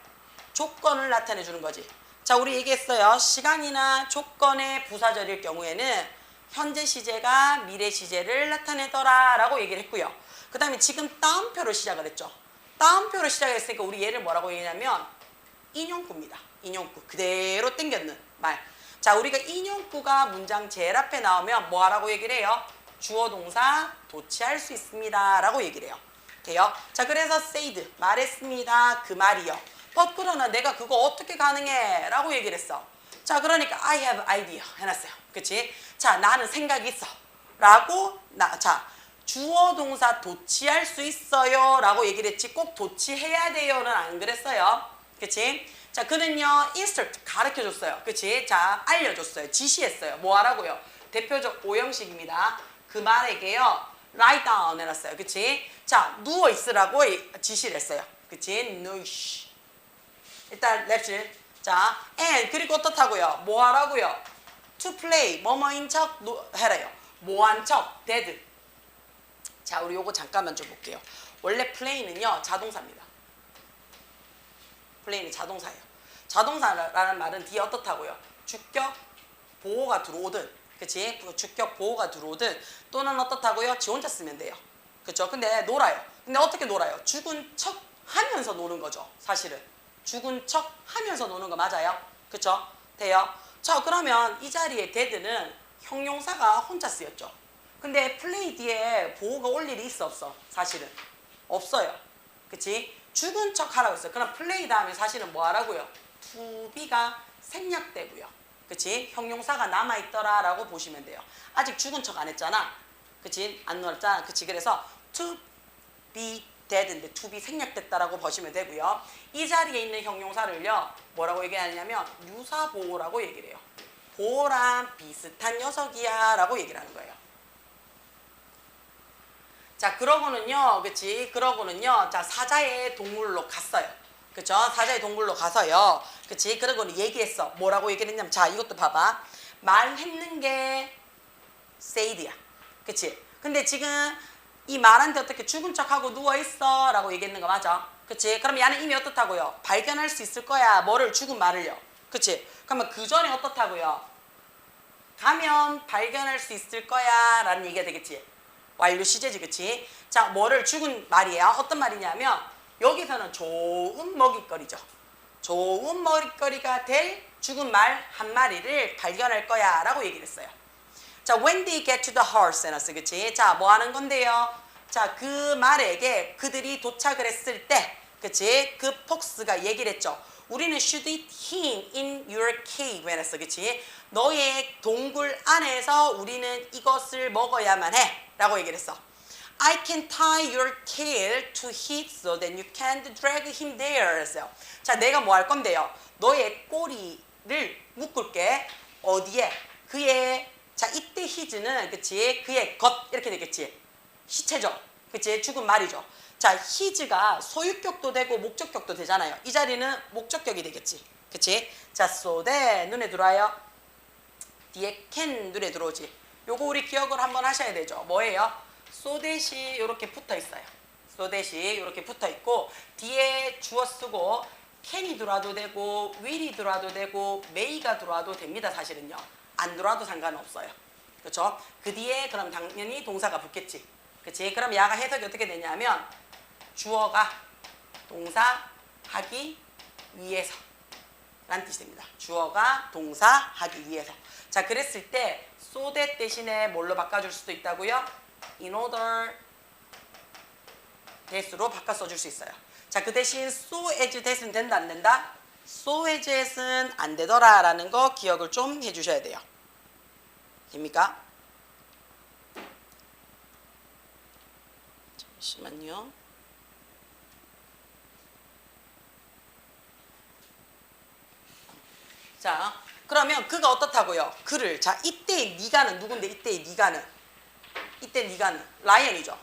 조건을 나타내주는 거지. 자, 우리 얘기했어요. 시간이나 조건의 부사절일 경우에는 현재 시제가 미래 시제를 나타내더라 라고 얘기를 했고요. 그 다음에 지금 따옴표로 시작을 했죠. 따옴표로 시작했으니까 우리 얘를 뭐라고 얘기하냐면 인용구입니다. 인용구. 그대로 땡겼는 말. 자, 우리가 인용구가 문장 제일 앞에 나오면 뭐 하라고 얘기를 해요? 주어 동사 도치할 수 있습니다 라고 얘기를 해요. 돼요? 자, 그래서 said 말했습니다. 그 말이요. 그러나 내가 그거 어떻게 가능해? 라고 얘기를 했어. 자, 그러니까 I have idea 해놨어요. 그치? 자, 나는 생각이 있어. 라고 자, 주어 동사 도치할 수 있어요 라고 얘기를 했지 꼭 도치해야 돼요는 안 그랬어요. 그치? 자, 그는요 instruct 가르쳐줬어요. 그치? 자, 알려줬어요. 지시했어요. 뭐 하라고요? 대표적 오형식입니다. 그 말에게요 lie down 해놨어요. 그치? 자, 누워 있으라고 지시를 했어요. 그치? 누이쉬. 일단 랩실. 자, and 그리고 어떻다고요? 뭐 하라고요? to play 뭐뭐인 척 해라요. 뭐한 척 dead. 자, 우리 요거 잠깐만 좀 볼게요. 원래 play는요 자동사입니다. play는 자동사예요. 자동사라는 말은 뒤에 어떻다고요? 주격 보호가 들어오든, 그치? 주격 보호가 들어오든 또는 어떻다고요? 지 혼자 쓰면 돼요. 그쵸? 근데 놀아요. 근데 어떻게 놀아요? 죽은 척 하면서 노는 거죠. 사실은 죽은 척 하면서 노는 거 맞아요? 그쵸? 돼요? 자, 그러면 이 자리에 dead는 형용사가 혼자 쓰였죠. 근데 플레이 뒤에 보호가 올 일이 있어 없어? 사실은 없어요. 그치? 죽은 척 하라고 했어요. 그럼 플레이 다음에 사실은 뭐 하라고요? to be가 생략되고요. 그치? 형용사가 남아있더라 라고 보시면 돼요. 아직 죽은 척 안 했잖아. 그치? 안 놀았잖아. 그치? 그래서 to be dead인데 to be 생략됐다라고 보시면 되고요. 이 자리에 있는 형용사를요 뭐라고 얘기하냐면 유사보호라고 얘기를 해요. 보호랑 비슷한 녀석이야 라고 얘기를 하는 거예요. 자, 그러고는요, 그치? 그러고는요, 자, 사자의 동물로 갔어요. 그쵸? 사자의 동물로 가서요. 그치? 그러고는 얘기했어. 뭐라고 얘기를 했냐면, 자, 이것도 봐봐. 말했는 게 said야. 그치? 근데 지금 이 말한테 어떻게 죽은 척하고 누워있어 라고 얘기했는 거 맞아? 그치? 그럼 얘는 이미 어떻다고요? 발견할 수 있을 거야. 뭐를? 죽은 말을요. 그치? 그러면 그 전에 어떻다고요? 가면 발견할 수 있을 거야 라는 얘기가 되겠지? 완료 시제지, 그치? 자, 뭐를 죽은 말이에요. 어떤 말이냐면 여기서는 좋은 먹잇거리죠. 좋은 먹잇거리가 될 죽은 말 한 마리를 발견할 거야 라고 얘기를 했어요. 자, when they get to the horse 해놨어, 그치? 자, 뭐 하는 건데요? 자, 그 말에게 그들이 도착을 했을 때, 그치? 그 폭스가 얘기를 했죠. 우리는 should eat him in your cave 해놨어, 그치? 너의 동굴 안에서 우리는 이것을 먹어야만 해 라고 얘기를 했어. I can tie your tail to him so that you can't drag him there 했어요. 자, 내가 뭐 할 건데요? 너의 꼬리를 묶을게. 어디에? 그의, 자, 이때 his는, 그치? 그의 것, 이렇게 되겠지? 시체죠. 그치? 죽은 말이죠. 자, his가 소유격도 되고 목적격도 되잖아요. 이 자리는 목적격이 되겠지. 그치? 자, so that 눈에 들어와요? 뒤에 can 눈에 들어오지. 요거 우리 기억을 한번 하셔야 되죠. 뭐예요? so that이 이렇게 붙어 있어요. so that이 이렇게 붙어 있고 뒤에 주어 쓰고 can이 들어와도 되고 will이 들어와도 되고 may가 들어와도 됩니다. 사실은요. 안 들어와도 상관없어요. 그렇죠? 그 뒤에 그럼 당연히 동사가 붙겠지. 그치? 그럼 야가 해석이 어떻게 되냐면 주어가 동사 하기 위해서 라는 뜻이 됩니다. 주어가 동사 하기 위해서. 자, 그랬을 때 so that 대신에 뭘로 바꿔줄 수도 있다고요? in order that으로 바꿔 써줄 수 있어요. 자, 그 대신 so as that은 된다 안 된다? so as that은 안 되더라 라는 거 기억을 좀 해주셔야 돼요. 됩니까? 잠시만요. 자, 그러면 그가 어떻다고요? 그를. 자, 이때의 니가는 누군데? 이때의 니가는 라이언이죠.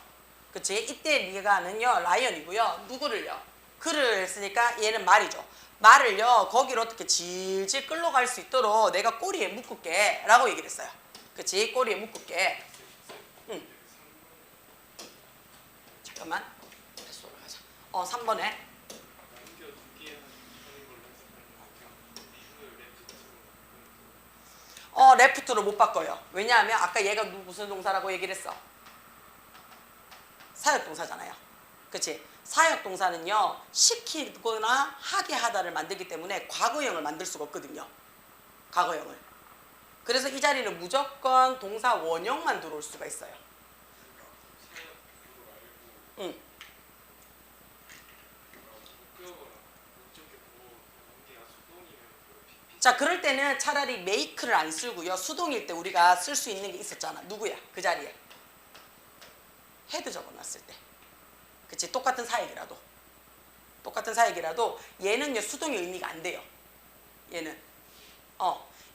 그치? 이때의 니가는요 라이언이고요. 누구를요? 그를 했으니까 얘는 말이죠. 말을요 거기로 어떻게 질질 끌러갈 수 있도록 내가 꼬리에 묶을게 라고 얘기를 했어요. 그치? 꼬리에 묶을게. 응. 잠깐만. 다시 돌아가자. 3번에 레프트로 못 바꿔요. 왜냐하면 아까 얘가 무슨 동사라고 얘기를 했어? 사역동사잖아요. 그치? 사역동사는요 시키거나 하게 하다를 만들기 때문에 과거형을 만들 수가 없거든요. 과거형을. 그래서 이 자리는 무조건 동사 원형만 들어올 수가 있어요. 응. 자, 그럴 때는 차라리 make를 안 쓰고요. 수동일 때 우리가 쓸 수 있는 게 있었잖아. 누구야? 그 자리에. 헤드 적어놨을 때. 그치? 똑같은 사역이라도 얘는요 수동의 의미가 안 돼요. 얘는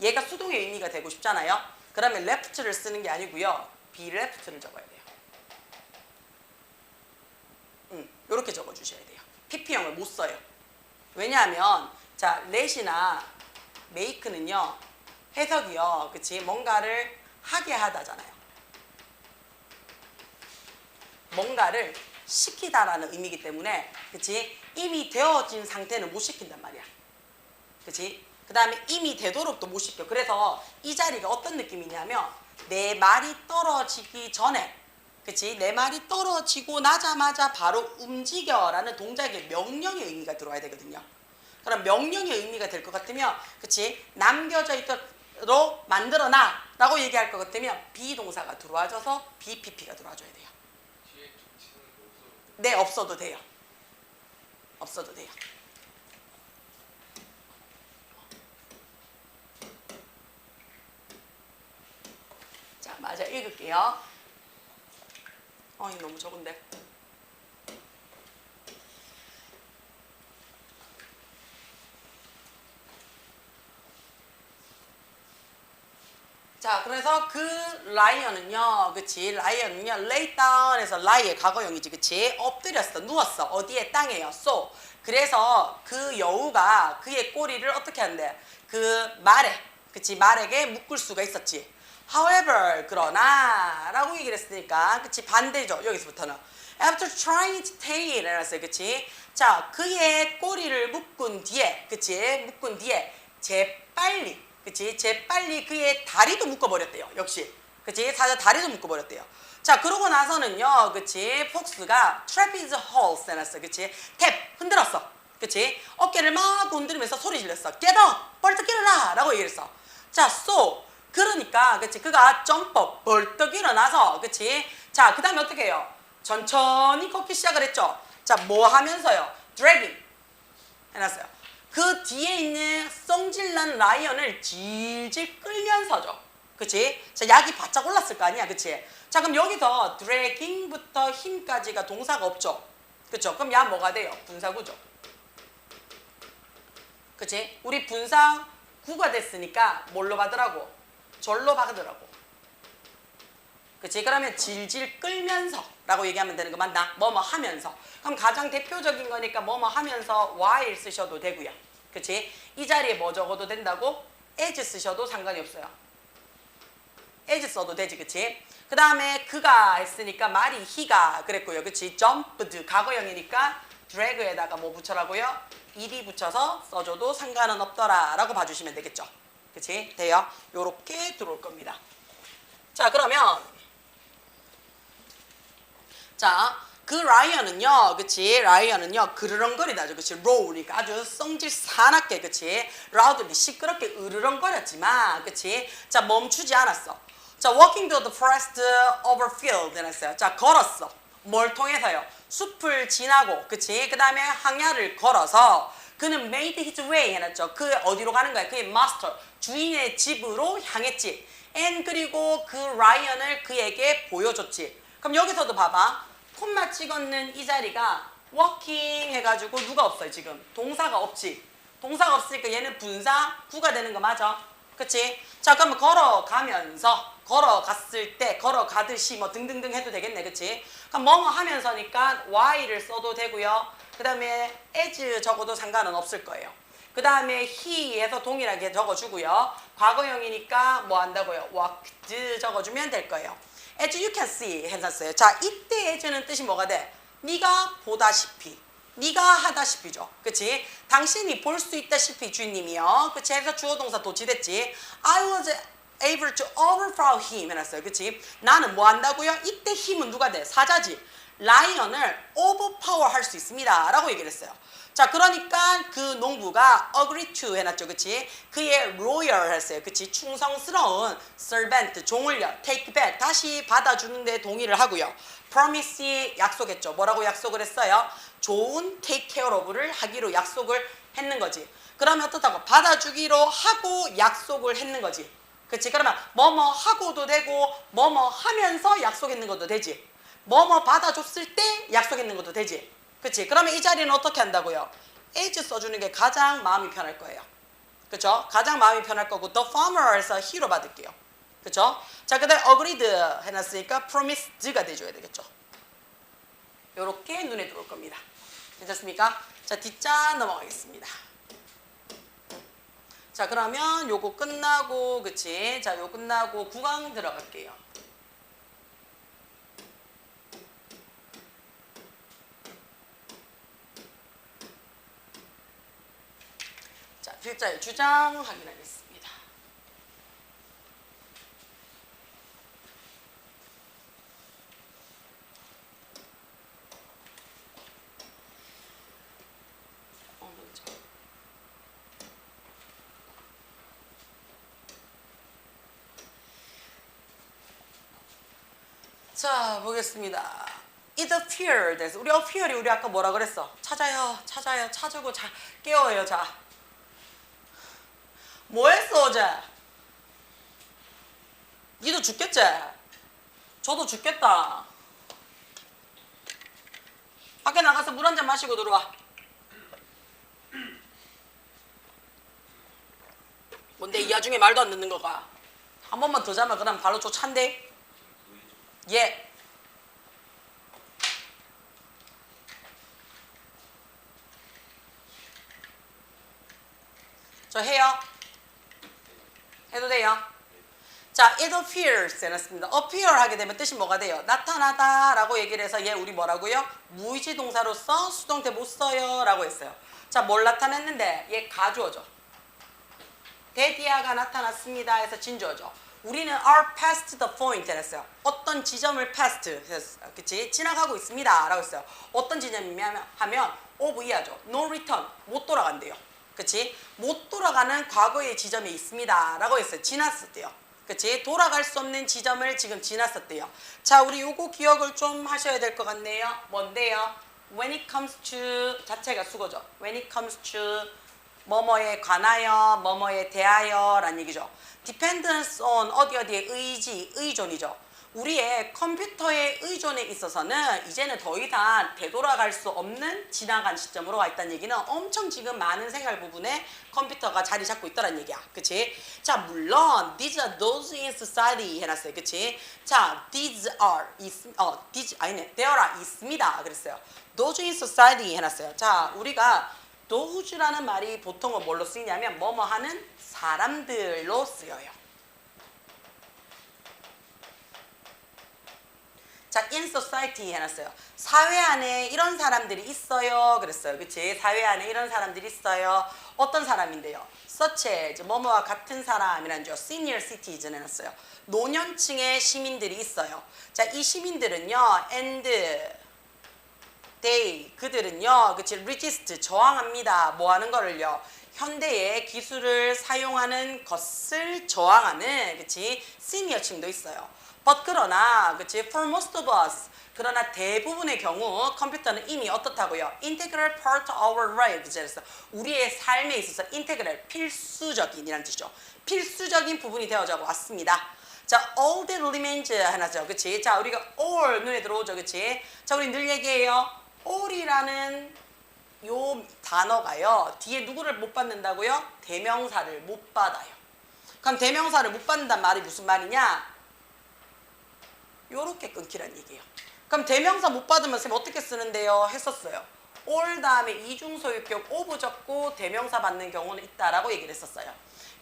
얘가 수동의 의미가 되고 싶잖아요. 그러면 left를 쓰는 게 아니고요. be left를 적어야 돼요. 이렇게 적어주셔야 돼요. PP형을 못 써요. 왜냐하면 자 let이나 make는요 해석이요, 그치? 뭔가를 하게 하다잖아요. 뭔가를 시키다라는 의미이기 때문에, 그치? 이미 되어진 상태는 못 시킨단 말이야. 그치? 그 다음에 이미 되도록도 못 시켜. 그래서 이 자리가 어떤 느낌이냐면 내 말이 떨어지기 전에, 그치? 내 말이 떨어지고 나자마자 바로 움직여라는 동작의 명령의 의미가 들어와야 되거든요. 그럼 명령의 의미가 될 것 같으면, 그치? 남겨져 있도록 만들어놔 라고 얘기할 것 같으면 비동사가 들어와줘서 BPP가 들어와줘야 돼요. 네, 없어도 돼요. 없어도 돼요. 자, 맞아, 읽을게요. 이거 너무 적은데. 자, 그래서 그 라이언은요, 그치? 라이언은요, lay down에서 lie의 과거형이지, 그치? 엎드렸어, 누웠어. 어디에? 땅에요. so. 그래서 그 여우가 그의 꼬리를 어떻게 한대? 그 말에, 그치? 말에게 묶을 수가 있었지. However, 그러나, 라고 얘기를 했으니까, 그치? 반대죠, 여기서부터는. After trying to take it, 해놨어요, 그치? 자, 그의 꼬리를 묶은 뒤에, 그치? 묶은 뒤에, 재빨리, 그치? 재빨리 그의 다리도 묶어버렸대요. 역시. 그치? 사자 다리도 묶어버렸대요. 자, 그러고 나서는요, 그치? 폭스가 trapeze holds 해놨어. 그치? 탭, 흔들었어. 그치? 어깨를 막 흔들면서 소리 질렀어. Get up! 벌떡 일어나! 라고 얘기했어. 자, so. 그러니까, 그치? 그가 점프, 벌떡 일어나서, 그치? 자, 그 다음에 어떻게 해요? 천천히 걷기 시작을 했죠. 자, 뭐 하면서요? dragging. 해놨어요. 그 뒤에 있는 성질난 라이언을 질질 끌면서죠. 그치? 자, 약이 바짝 올랐을 거 아니야. 그치? 자, 그럼 여기서 dragging부터 힘까지가 동사가 없죠. 그쵸? 그럼 야 뭐가 돼요? 분사구죠. 그치? 우리 분사구가 됐으니까 뭘로 받으라고? 절로 받으라고. 그치? 그러면 질질 끌면서 라고 얘기하면 되는 거 맞나? 뭐뭐 하면서. 그럼 가장 대표적인 거니까 뭐뭐 하면서 while 쓰셔도 되고요. 그치? 이 자리에 뭐 적어도 된다고? as 쓰셔도 상관이 없어요. as 써도 되지, 그치? 그 다음에 그가 했으니까 말이 he가 그랬고요. 그치? jumped 과거형이니까 drag에다가 뭐 붙여라고요? ed이 붙여서 써줘도 상관은 없더라 라고 봐주시면 되겠죠. 그치? 돼요? 요렇게 들어올 겁니다. 자, 그러면 자, 그 라이언은요, 그치? 라이언은요, 그르렁거리다죠, 그치? 로우니까 아주 성질 사납게, 그치? 라우드리 시끄럽게 으르렁거렸지만, 그치? 자, 멈추지 않았어. 자, walking to the forest over field 해놨어요. 자, 걸었어. 뭘 통해서요? 숲을 지나고, 그치? 그 다음에 항야를 걸어서 그는 made his way 해놨죠. 그 어디로 가는 거야? 그의 master, 주인의 집으로 향했지. and 그리고 그 라이언을 그에게 보여줬지. 그럼 여기서도 봐봐. 콤마 찍었는 이 자리가 walking 해가지고 누가 없어요 지금? 동사가 없지. 동사가 없으니까 얘는 분사 구가 되는 거 맞아? 그치? 자, 그러면 걸어가면서, 걸어갔을 때, 걸어가듯이 뭐 등등등 해도 되겠네, 그치? 그럼 뭐뭐 하면서니까 while을 써도 되고요. 그 다음에 as 적어도 상관은 없을 거예요. 그 다음에 he에서 동일하게 적어주고요. 과거형이니까 뭐 한다고요? walked 적어주면 될 거예요. As you can see 해놨어요. 자, 이때 as는 뜻이 뭐가 돼? 네가 보다시피, 네가 하다시피죠. 그치? 당신이 볼 수 있다시피 주인님이요. 그치? 해서 주어 동사 도치됐지. I was able to overthrow him 해놨어요. 그치? 나는 뭐 한다고요? 이때 힘은 누가 돼? 사자지. 라이언을 overpower 할 수 있습니다 라고 얘기를 했어요. 자, 그러니까 그 농부가 agree to 해놨죠. 그치? 그의 loyal 했어요. 그치? 충성스러운 servant, 종을요. take back, 다시 받아주는데 동의를 하고요. promise 약속했죠. 뭐라고 약속을 했어요? 좋은 take care of를 하기로 약속을 했는 거지. 그러면 어떻다고? 받아주기로 하고 약속을 했는 거지. 그치? 그러면 뭐뭐 하고도 되고 뭐뭐 하면서 약속했는 것도 되지. 뭐뭐 받아줬을 때 약속했는 것도 되지. 그치? 그러면 이 자리는 어떻게 한다고요? as 써주는 게 가장 마음이 편할 거예요. 그쵸? 가장 마음이 편할 거고 the farmer에서 he로 받을게요. 그쵸? 자, 그 다음에 agreed 해놨으니까 promised가 돼줘야 되겠죠. 요렇게 눈에 들어올 겁니다. 괜찮습니까? 자, 뒷자 넘어가겠습니다. 자, 그러면 요거 끝나고, 그치? 자, 요거 끝나고 구강 들어갈게요. 자, 필자의 주장 확인하겠습니다. 자, 보겠습니다. It appeared. 우리 appear이 우리 아까 뭐라 그랬어? 찾아요, 찾아요, 찾고 자, 깨워요, 자. 뭐 했어, 어제? 니도 죽겠지? 저도 죽겠다. 밖에 나가서 물 한 잔 마시고 들어와. 뭔데 이 와중에 말도 안 듣는 거가? 한 번만 더 자면 그럼 발로 쫓찬대? 예. 저 해요? 해도 돼요? 자, it appears 해놨습니다. appear 하게 되면 뜻이 뭐가 돼요? 나타나다 라고 얘기를 해서 얘 우리 뭐라고요? 무의지 동사로서 수동태 못 써요 라고 했어요. 자, 뭘 나타냈는데? 얘 가주어죠. 데디아가 나타났습니다 해서 진주어죠. 우리는 are past the point 했어요. 어떤 지점을 past 했어요. 그치? 지나가고 있습니다 라고 했어요. 어떤 지점이냐면 하면 of이야죠. no return 못 돌아간대요. 그치? 못 돌아가는 과거의 지점이 있습니다 라고 했어요. 지났었대요. 그치? 돌아갈 수 없는 지점을 지금 지났었대요. 자, 우리 요거 기억을 좀 하셔야 될 것 같네요. 뭔데요? when it comes to 자체가 수거죠. when it comes to 뭐뭐에 관하여, 뭐뭐에 대하여 라는 얘기죠. dependence on 어디에 의지, 의존이죠. 우리의 컴퓨터의 의존에 있어서는 이제는 더 이상 되돌아갈 수 없는 지나간 시점으로 와 있다는 얘기는 엄청 지금 많은 생활 부분에 컴퓨터가 자리 잡고 있다는 얘기야. 그치? 자, 물론 these are those in society 해놨어요. 그치? 자, these are there are 있습니다. 그랬어요. those in society 해놨어요. 자, 우리가 those라는 말이 보통은 뭘로 쓰이냐면 뭐뭐 하는 사람들로 쓰여요. 자, in society 해놨어요. 사회 안에 이런 사람들이 있어요. 그랬어요. 그치? 사회 안에 이런 사람들이 있어요. 어떤 사람인데요? such as, 뭐뭐와 같은 사람이란 줄, senior citizen 해놨어요. 노년층의 시민들이 있어요. 자, 이 시민들은요, and they, 그들은요, 그치? resist, 저항합니다. 뭐 하는 거를요? 현대의 기술을 사용하는 것을 저항하는, 그치? 시니어층도 있어요. but 그러나, 그치? for most of us, 그러나 대부분의 경우 컴퓨터는 이미 어떻다고요? integral part of our lives. 그래서 우리의 삶에 있어서 integral, 필수적인이라는 뜻이죠. 필수적인 부분이 되어져 왔습니다. 자, all that remains 하나죠. 그치? 자, 우리가 all 눈에 들어오죠. 그치? 자, 우리 늘 얘기해요. all이라는 요 단어가요. 뒤에 누구를 못 받는다고요? 대명사를 못 받아요. 그럼 대명사를 못 받는단 말이 무슨 말이냐? 요렇게 끊기란 얘기예요. 그럼 대명사 못 받으면 쌤 어떻게 쓰는데요? 했었어요. all 다음에 이중소유격 of 적고 대명사 받는 경우는 있다라고 얘기를 했었어요.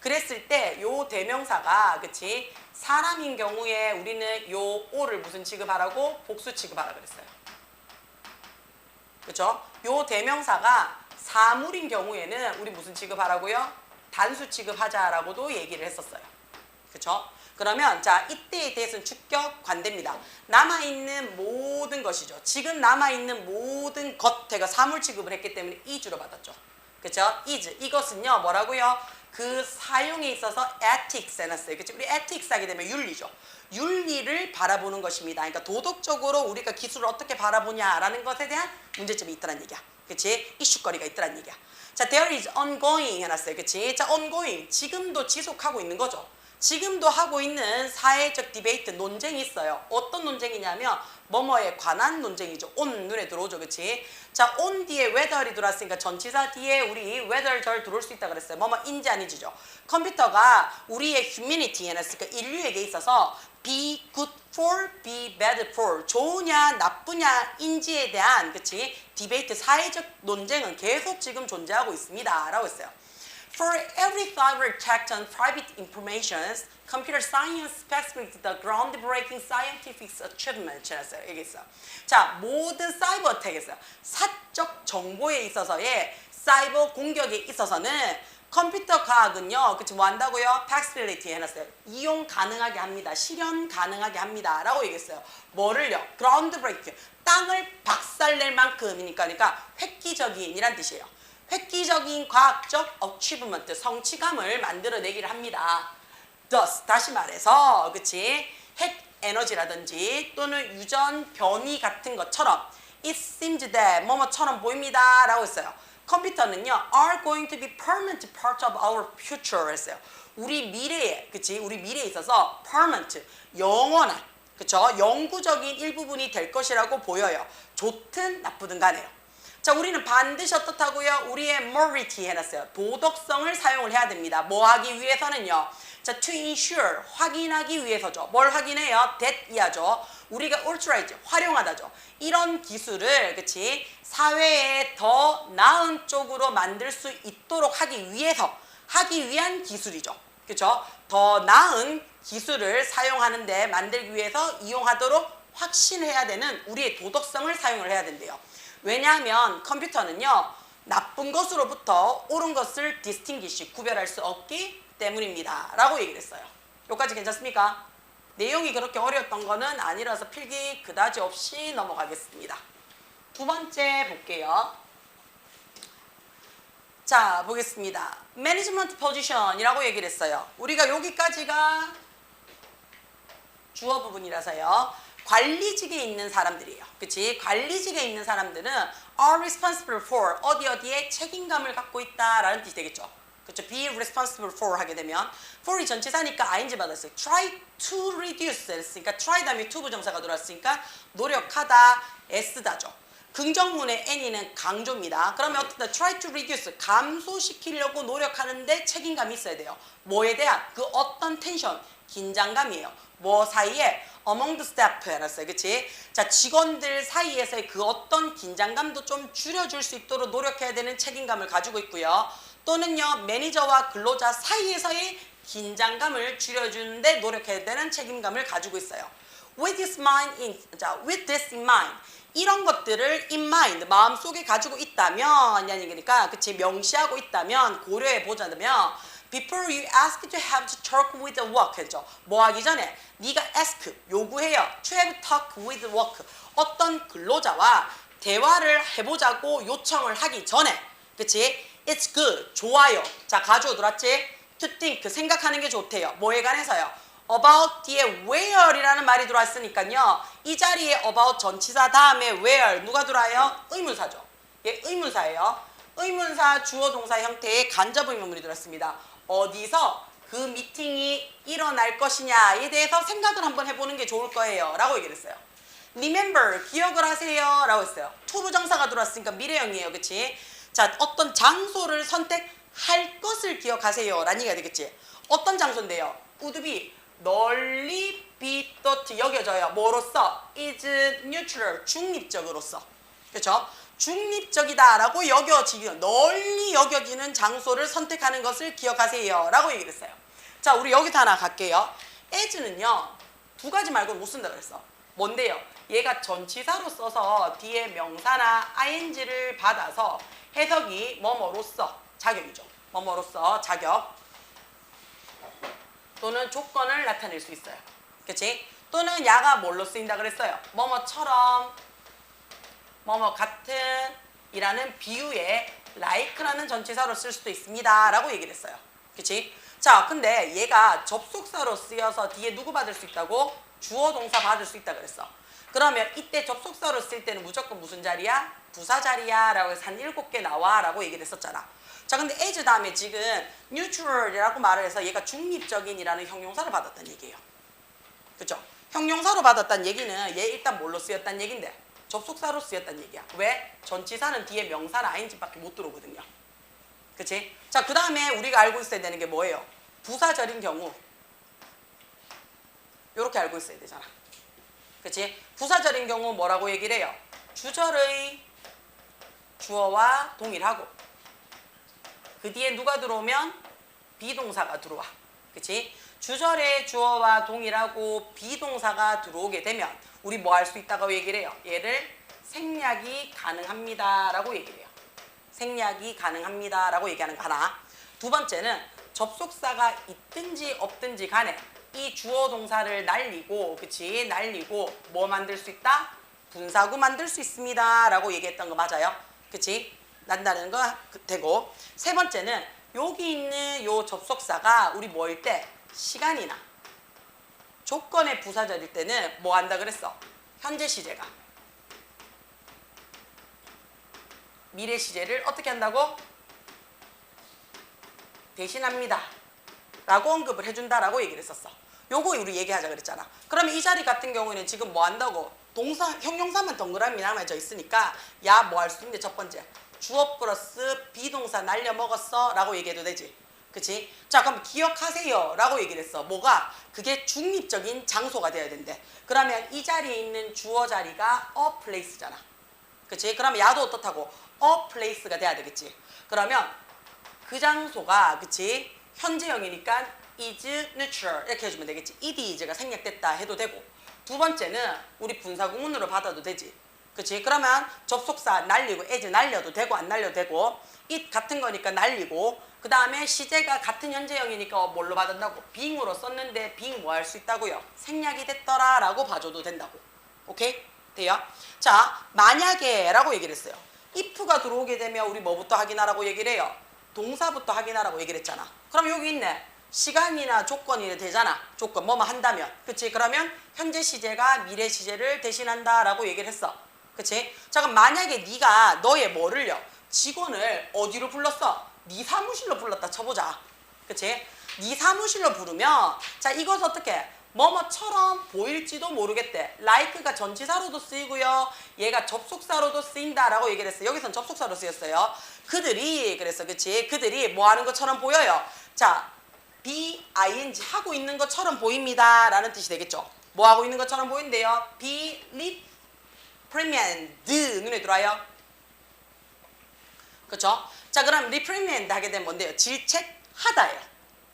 그랬을 때 요 대명사가 그치 사람인 경우에 우리는 요 all을 무슨 취급하라고? 복수 취급하라 그랬어요. 그쵸? 요 대명사가 사물인 경우에는 우리 무슨 취급하라고요? 단수 취급하자라고도 얘기를 했었어요. 그쵸? 그러면 자 이때에 대해서는 주격 관대입니다. 남아있는 모든 것이죠. 지금 남아있는 모든 것 제가 사물 취급을 했기 때문에 is로 받았죠. 그쵸? is 이것은요 뭐라고요? 그 사용에 있어서 ethics 해놨어요. 그치? 우리 ethics 하게 되면 윤리죠. 윤리를 바라보는 것입니다. 그러니까 도덕적으로 우리가 기술을 어떻게 바라보냐라는 것에 대한 문제점이 있다는 얘기야. 그치? 이슈거리가 있다는 얘기야. 자, there is ongoing 해놨어요. 그치? 자, ongoing 지금도 지속하고 있는 거죠. 지금도 하고 있는 사회적 디베이트 논쟁이 있어요. 어떤 논쟁이냐면 뭐뭐에 관한 논쟁이죠. on 눈에 들어오죠. 그치? 자, on 뒤에 whether이 들어왔으니까 전치사 뒤에 우리 whether 절 들어올 수 있다 그랬어요. 뭐뭐인지 아닌지죠. 컴퓨터가 우리의 humanity에 했으니까 인류에게 있어서 be good for, be bad for 좋으냐 나쁘냐 인지에 대한 그치? 디베이트 사회적 논쟁은 계속 지금 존재하고 있습니다. 라고 했어요. For every cyber attack on private information, computer science specifies the groundbreaking scientific achievement. 얘기했어요. 자, 모든 사이버 어택에서 사적 정보에 있어서의 사이버 공격에 있어서는 컴퓨터 과학은요, 그치, 뭐 한다고요? Possibility 해놨어요. 이용 가능하게 합니다. 실현 가능하게 합니다. 라고 얘기했어요. 뭐를요? Groundbreaking. 땅을 박살낼 만큼이니까, 그러니까 획기적인이란 뜻이에요. 획기적인 과학적 achievement, 성취감을 만들어내기를 합니다. Thus, 다시 말해서, 그치? 핵 에너지라든지 또는 유전 변이 같은 것처럼 it seems that 뭐뭐처럼 보입니다. 라고 했어요. 컴퓨터는요, are going to be permanent part of our future 했어요. 우리 미래에, 그치? 우리 미래에 있어서 permanent, 영원한, 그쵸? 영구적인 일부분이 될 것이라고 보여요. 좋든 나쁘든 간에요. 자, 우리는 반드시 어떻다고요? 우리의 morality 해놨어요. 도덕성을 사용을 해야 됩니다. 뭐 하기 위해서는요? 자, to ensure, 확인하기 위해서죠. 뭘 확인해요? that 이하죠. 우리가 authorize, 활용하다죠. 이런 기술을, 그치? 사회에 더 나은 쪽으로 만들 수 있도록 하기 위해서, 하기 위한 기술이죠. 그쵸? 더 나은 기술을 사용하는데 만들기 위해서 이용하도록 확신해야 되는 우리의 도덕성을 사용을 해야 된대요. 왜냐하면 컴퓨터는요, 나쁜 것으로부터 옳은 것을 distinguish, 구별할 수 없기 때문입니다. 라고 얘기를 했어요. 여기까지 괜찮습니까? 내용이 그렇게 어려웠던 거는 아니라서 필기 그다지 없이 넘어가겠습니다. 두 번째 볼게요. 자, 보겠습니다. Management Position이라고 얘기를 했어요. 우리가 여기까지가 주어 부분이라서요. 관리직에 있는 사람들이에요. 그치? 관리직에 있는 사람들은 are responsible for, 어디에 책임감을 갖고 있다라는 뜻이 되겠죠. 그쵸? be responsible for 하게 되면 for이 전치사니까 ing 받았어요. try to reduce 했으니까 try 다음에 to 부정사가 들어왔으니까 노력하다, 애쓰다죠. 긍정문의 any는 강조입니다. 그러면 어떻다? try to reduce, 감소시키려고 노력하는데 책임감이 있어야 돼요. 뭐에 대한? 그 어떤 텐션, 긴장감이에요. 뭐 사이에? among the staff 해놨어요. 그치? 자, 직원들 사이에서의 그 어떤 긴장감도 좀 줄여줄 수 있도록 노력해야 되는 책임감을 가지고 있고요. 또는요, 매니저와 근로자 사이에서의 긴장감을 줄여주는데 노력해야 되는 책임감을 가지고 있어요. With this in mind. 이런 것들을 in mind, 마음속에 가지고 있다면, 그러니까, 그치? 명시하고 있다면, 고려해 보자면, before you ask to have to talk with the work 했죠. 뭐 하기 전에 네가 ask, 요구해요. to have talk with work. 어떤 근로자와 대화를 해보자고 요청을 하기 전에, 그치? It's good, 좋아요. 자, 가주어 들었지? To think, 생각하는 게 좋대요. 뭐에 관해서요? About 뒤에 where이라는 말이 들어왔으니까요. 이 자리에 about 전치사 다음에 where 누가 들어와요? 의문사죠. 예, 의문사예요. 의문사 주어 동사 형태의 간접 의문문이 들었습니다. 어디서 그 미팅이 일어날 것이냐에 대해서 생각을 한번 해보는 게 좋을 거예요. 라고 얘기를 했어요. Remember, 기억을 하세요. 라고 했어요. to 부정사가 들어왔으니까 미래형이에요. 그치? 자, 어떤 장소를 선택할 것을 기억하세요. 라는 얘기가 되겠지? 어떤 장소인데요? would be, 널리 be thought, 여겨져요. 뭐로써? is neutral, 중립적으로서. 그렇죠? 중립적이다라고 여겨지기, 널리 여겨지는 장소를 선택하는 것을 기억하세요. 라고 얘기를 했어요. 자, 우리 여기서 하나 갈게요. as는요, 두 가지 말고 못 쓴다 그랬어. 뭔데요? 얘가 전치사로 써서 뒤에 명사나 ing를 받아서 해석이 뭐뭐로써 자격이죠. 뭐뭐로써 자격 또는 조건을 나타낼 수 있어요. 그치? 또는 야가 뭘로 쓰인다 그랬어요? 뭐뭐처럼, 뭐뭐 같은 이라는 비유에 like라는 전치사로 쓸 수도 있습니다. 라고 얘기를 했어요. 그치? 자, 근데 얘가 접속사로 쓰여서 뒤에 누구 받을 수 있다고? 주어 동사 받을 수 있다 그랬어. 그러면 이때 접속사로 쓸 때는 무조건 무슨 자리야? 부사 자리야 라고 해서 한 7개 나와 라고 얘기를 했었잖아. 자, 근데 as 다음에 지금 neutral이라고 말을 해서 얘가 중립적인이라는 형용사를 받았다는 얘기예요. 그죠? 형용사로 받았다는 얘기는 얘 일단 뭘로 쓰였다는 얘긴데 접속사로 쓰였다는 얘기야. 왜? 전치사는 뒤에 명사나 ing밖에 못 들어오거든요. 그치? 자, 그 다음에 우리가 알고 있어야 되는 게 뭐예요? 부사절인 경우 요렇게 알고 있어야 되잖아. 그치? 부사절인 경우 뭐라고 얘기를 해요? 주절의 주어와 동일하고 그 뒤에 누가 들어오면 비동사가 들어와. 그치? 주절의 주어와 동일하고 비동사가 들어오게 되면 우리 뭐 할 수 있다고 얘기를 해요? 얘를 생략이 가능합니다 라고 얘기를 해요. 생략이 가능합니다 라고 얘기하는 거 하나. 두 번째는 접속사가 있든지 없든지 간에 이 주어 동사를 날리고, 그치? 날리고 뭐 만들 수 있다? 분사구 만들 수 있습니다 라고 얘기했던 거 맞아요? 그치? 난다는 거 되고. 세 번째는 여기 있는 요 접속사가 우리 뭐일 때? 시간이나 조건의 부사절일 때는 뭐 한다 그랬어? 현재 시제가 미래 시제를 어떻게 한다고? 대신합니다 라고 언급을 해준다라고 얘기를 했었어. 요거 우리 얘기하자 그랬잖아. 그러면 이 자리 같은 경우에는 지금 뭐 한다고? 동사, 형용사만 동그라미 남아져 있으니까 야 뭐 할 수 있는데 첫 번째 주어 플러스 비동사 날려 먹었어 라고 얘기해도 되지. 그치? 자, 그럼 기억하세요 라고 얘기를 했어. 뭐가? 그게 중립적인 장소가 돼야 된대. 그러면 이 자리에 있는 주어 자리가 a place잖아. 그치? 그러면 야도 어떻다고? a place가 돼야 되겠지. 그러면 그 장소가, 그치? 현재형이니까 is neutral 이렇게 해주면 되겠지. ed is가 생략됐다 해도 되고. 두 번째는 우리 분사구문으로 받아도 되지. 그치? 그러면 접속사 날리고 as 날려도 되고 안 날려도 되고 it 같은 거니까 날리고 그 다음에 시제가 같은 현재형이니까 뭘로 받았다고? being으로 썼는데 being 뭐 할 수 있다고요? 생략이 됐더라 라고 봐줘도 된다고. 오케이? 돼요? 자, 만약에 라고 얘기를 했어요. if가 들어오게 되면 우리 뭐부터 확인하라고 얘기를 해요? 동사부터 확인하라고 얘기를 했잖아. 그럼 여기 있네. 시간이나 조건이 되잖아. 조건 뭐뭐 한다면. 그치? 그러면 현재 시제가 미래 시제를 대신한다 라고 얘기를 했어. 그치? 자, 그럼 만약에 네가 너의 뭐를요? 직원을 어디로 불렀어? 네 사무실로 불렀다 쳐보자. 그치? 네 사무실로 부르면 자, 이것은 어떻게? 뭐뭐처럼 보일지도 모르겠대. like가 전치사로도 쓰이고요. 얘가 접속사로도 쓰인다라고 얘기를 했어요. 여기서는 접속사로 쓰였어요. 그들이 그랬어. 그치? 그들이 뭐 하는 것처럼 보여요. 자, be, ing 하고 있는 것처럼 보입니다 라는 뜻이 되겠죠. 뭐 하고 있는 것처럼 보인대요? be, reprimand 눈에 들어와요. 그쵸? 자, 그럼 reprimand 하게 되면 뭔데요? 질책하다예요.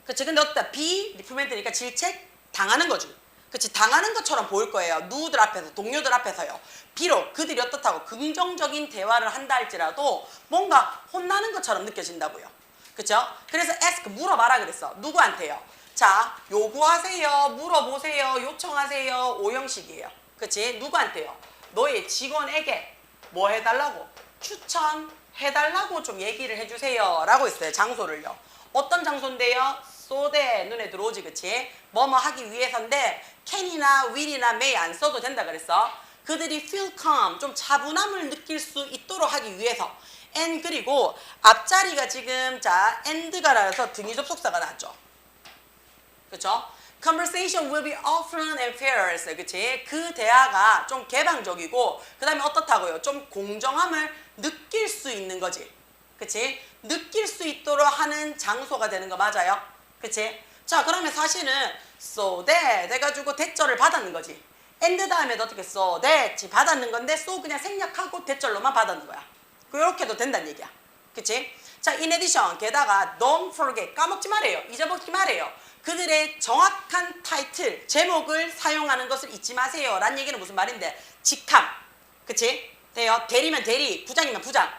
그치? 근데 어떻다? be reprimand니까 질책 당하는 거지. 그치? 당하는 것처럼 보일 거예요. 누구들 앞에서, 동료들 앞에서요. 비록 그들이 어떻다고 긍정적인 대화를 한다 할지라도 뭔가 혼나는 것처럼 느껴진다고요. 그쵸? 그래서 ask, 물어봐라 그랬어. 누구한테요? 자, 요구하세요, 물어보세요, 요청하세요, 오형식이에요. 그치? 누구한테요? 너의 직원에게 뭐 해달라고? 추천해달라고 좀 얘기를 해주세요 라고 했어요. 장소를요. 어떤 장소인데요? so that 눈에 들어오지. 그치? 뭐뭐 하기 위해서인데 can이나 will이나 may 안 써도 된다 그랬어. 그들이 feel calm, 좀 차분함을 느낄 수 있도록 하기 위해서. and 그리고 앞자리가 지금 자 and가 나와서 등위 접속사가 나왔죠. 그쵸? Conversation will be open and fair 했어요. 그치? 그 대화가 좀 개방적이고 그 다음에 어떻다고요? 좀 공정함을 느낄 수 있는 거지. 그치? 느낄 수 있도록 하는 장소가 되는 거 맞아요? 그치? 자, 그러면 사실은 so that 해가지고 대절을 받았는 거지. and 다음에도 어떻게 so that 받았는 건데 so 그냥 생략하고 대절로만 받았는 거야. 그렇게도 된다는 얘기야. 그치? 자, in addition 게다가 don't forget 까먹지 말아요. 잊어먹지 말아요. 그들의 정확한 타이틀, 제목을 사용하는 것을 잊지 마세요. 라는 얘기는 무슨 말인데? 직함. 그치? 돼요? 대리면 대리, 부장이면 부장.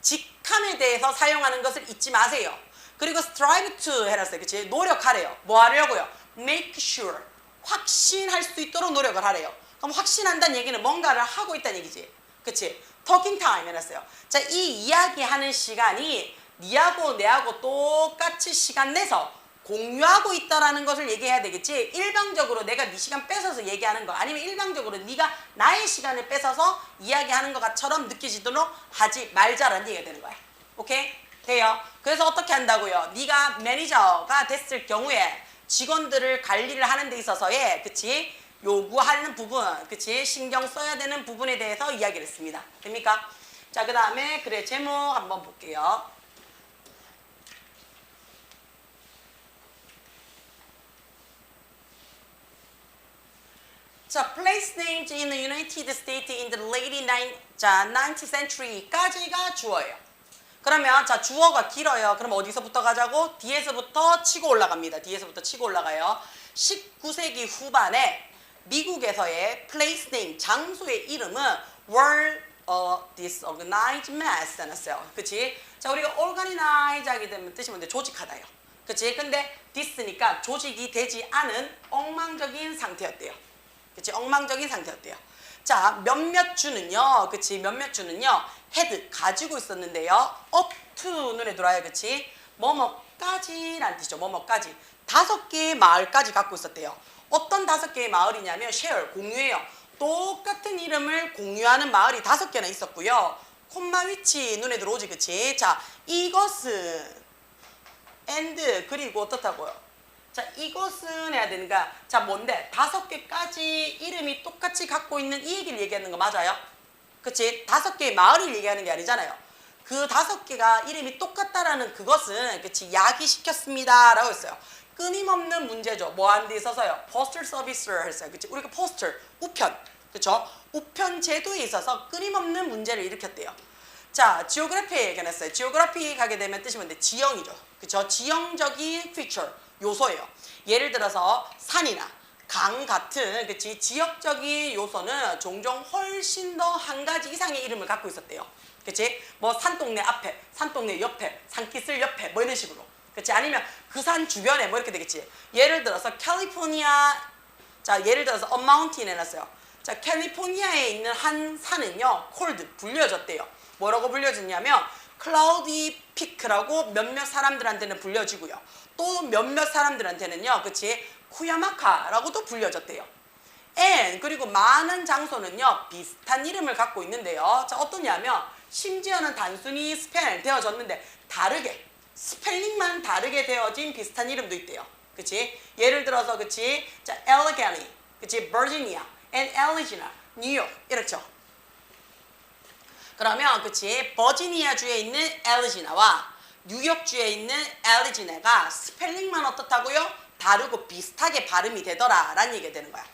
직함에 대해서 사용하는 것을 잊지 마세요. 그리고 strive to 해놨어요. 그치? 노력하래요. 뭐 하려고요? make sure. 확신할 수 있도록 노력을 하래요. 그럼 확신한다는 얘기는 뭔가를 하고 있다는 얘기지. 그치? talking time 해놨어요. 자, 이 이야기하는 시간이 니하고 내하고 똑같이 시간 내서 공유하고 있다라는 것을 얘기해야 되겠지. 일방적으로 내가 네 시간 뺏어서 얘기하는 거 아니면 일방적으로 네가 나의 시간을 뺏어서 이야기하는 것처럼 느껴지도록 하지 말자라는 얘기가 되는 거야. 오케이? 돼요? 그래서 어떻게 한다고요? 네가 매니저가 됐을 경우에 직원들을 관리를 하는 데 있어서의 그치? 요구하는 부분, 그치? 신경 써야 되는 부분에 대해서 이야기를 했습니다. 됩니까? 자, 그 다음에 글의 제목 한번 볼게요. 자, place names in the United States in the late 19th century까지가 주어예요. 그러면 자, 주어가 길어요. 그럼 어디서부터 가자고? 뒤에서부터 치고 올라갑니다. 뒤에서부터 치고 올라가요. 19세기 후반에 미국에서의 place name, 장소의 이름은 were disorganized mess 해놨어요. 그치? 자, 우리가 organize 하게 되면 뜻이 뭔데? 조직하다요. 그치? 근데 this니까 조직이 되지 않은 엉망적인 상태였대요. 그치? 엉망적인 상태였대요. 자, 몇몇 주는요. 그치? 몇몇 주는요. had 가지고 있었는데요. up to 눈에 들어와요. 그치? 뭐뭐까지란 뜻이죠. 뭐뭐까지. 5개의 마을까지 갖고 있었대요. 어떤 5개의 마을이냐면 share, 공유해요. 똑같은 이름을 공유하는 마을이 5개나 있었고요. 콤마 위치 눈에 들어오지. 그치? 자, 이것은 and 그리고 어떻다고요? 자, 이것은 해야 되는가? 자, 뭔데? 5개까지 이름이 똑같이 갖고 있는 이 얘기를 얘기하는 거 맞아요? 그치? 5개의 마을을 얘기하는 게 아니잖아요. 그 5개가 이름이 똑같다라는 그것은 그치? 야기시켰습니다 라고 했어요. 끊임없는 문제죠. 뭐 하는 데 있어서요? 포스터 서비스를 했어요. 그치? 우리가 포스터, 우편, 그쵸? 우편 제도에 있어서 끊임없는 문제를 일으켰대요. 자, 지오그래피에 얘기했어요. 지오그래피 가게 되면 뜻이 뭔데? 지형이죠. 그쵸? 지형적인 피처, 요소예요. 예를 들어서 산이나 강 같은 그치? 지역적인 요소는 종종 훨씬 더 한 가지 이상의 이름을 갖고 있었대요. 그치? 뭐 산동네 앞에, 산동네 옆에, 산기슭 옆에 뭐 이런 식으로. 그치? 아니면 그 산 주변에 뭐 이렇게 되겠지. 예를 들어서 캘리포니아, 자, 예를 들어서 a mountain 해놨어요. 자, 캘리포니아에 있는 한 산은요, 콜드, 불려졌대요. 뭐라고 불려졌냐면 클라우디 피크라고 몇몇 사람들한테는 불려지고요. 또 몇몇 사람들한테는요, 그치? 쿠야마카라고도 불려졌대요. and 그리고 많은 장소는요, 비슷한 이름을 갖고 있는데요. 자, 어떠냐면 심지어는 단순히 스펠 되어졌는데 다르게 스펠링만 다르게 되어진 비슷한 이름도 있대요. 그치? 예를 들어서 그치? 자, 엘리게니, 그치? 버지니아, and 엘리지나, 뉴욕 이렇죠. 그러면 그치? 버지니아주에 있는 엘리지나와 뉴욕주에 있는 엘리지나가 스펠링만 어떻다고요? 다르고 비슷하게 발음이 되더라 라는 얘기가 되는 거야.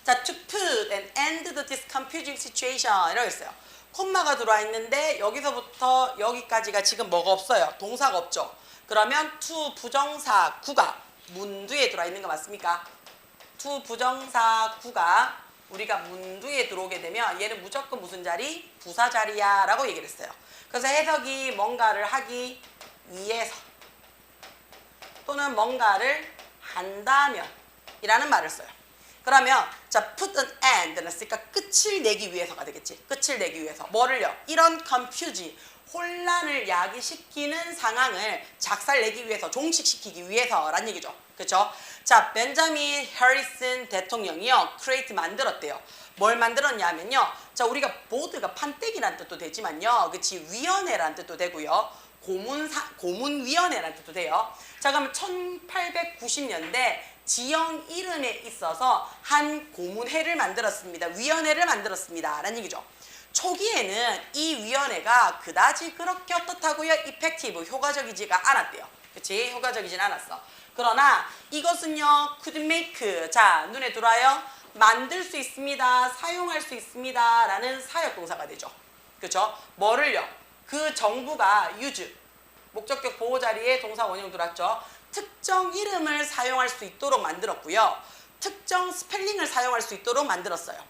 자, to put an end to this confusing situation 이라고 했어요. 콤마가 들어와 있는데 여기서부터 여기까지가 지금 뭐가 없어요? 동사가 없죠. 그러면 to 부정사 구가 문두에 들어와 있는 거 맞습니까? to 부정사 구가 우리가 문두에 들어오게 되면 얘는 무조건 무슨 자리? 부사 자리야 라고 얘기를 했어요. 그래서 해석이 뭔가를 하기 위해서 또는 뭔가를 한다면 이라는 말을 써요. 그러면 자, put an end는 쓰니까 끝을 내기 위해서가 되겠지. 끝을 내기 위해서. 뭐를요? 이런 confuse, 혼란을 야기시키는 상황을 작살내기 위해서, 종식시키기 위해서란 얘기죠. 그렇죠? 자, 벤자민 해리슨 대통령이요, create 만들었대요. 뭘 만들었냐면요. 자, 우리가 보드가 판때기란 뜻도 되지만요. 그치? 위원회란 뜻도 되고요. 고문위원회란 뜻도 돼요. 자, 그러면 1890년대 지형 이름에 있어서 한 고문회를 만들었습니다. 위원회를 만들었습니다. 라는 얘기죠. 초기에는 이 위원회가 그다지 그렇게 어떻다고요? 이펙티브, 효과적이지가 않았대요. 그치? 효과적이진 않았어. 그러나 이것은요, could make, 자, 눈에 들어와요? 만들 수 있습니다. 사용할 수 있습니다. 라는 사역동사가 되죠. 그쵸? 뭐를요? 그 정부가 use, 목적격 보호 자리에 동사 원형 들어왔죠. 특정 이름을 사용할 수 있도록 만들었고요. 특정 스펠링을 사용할 수 있도록 만들었어요.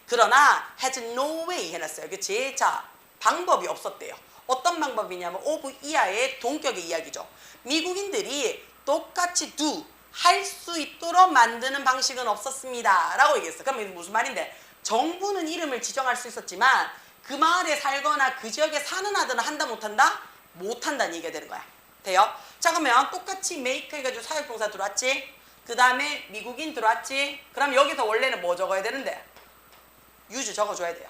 그러나 has no way 해놨어요. 그치? 자, 방법이 없었대요. 어떤 방법이냐면 of 이하의 동격의 이야기죠. 미국인들이 똑같이 do, 할 수 있도록 만드는 방식은 없었습니다. 라고 얘기했어요. 그럼 이게 무슨 말인데? 정부는 이름을 지정할 수 있었지만 그 마을에 살거나 그 지역에 사는 아들은 한다 못한다? 못한다는 얘기가 되는 거야. 돼요? 자, 그러면 똑같이 make 해가지고 사역동사 들어왔지? 그 다음에 미국인 들어왔지? 그럼 여기서 원래는 뭐 적어야 되는데? use 적어줘야 돼요.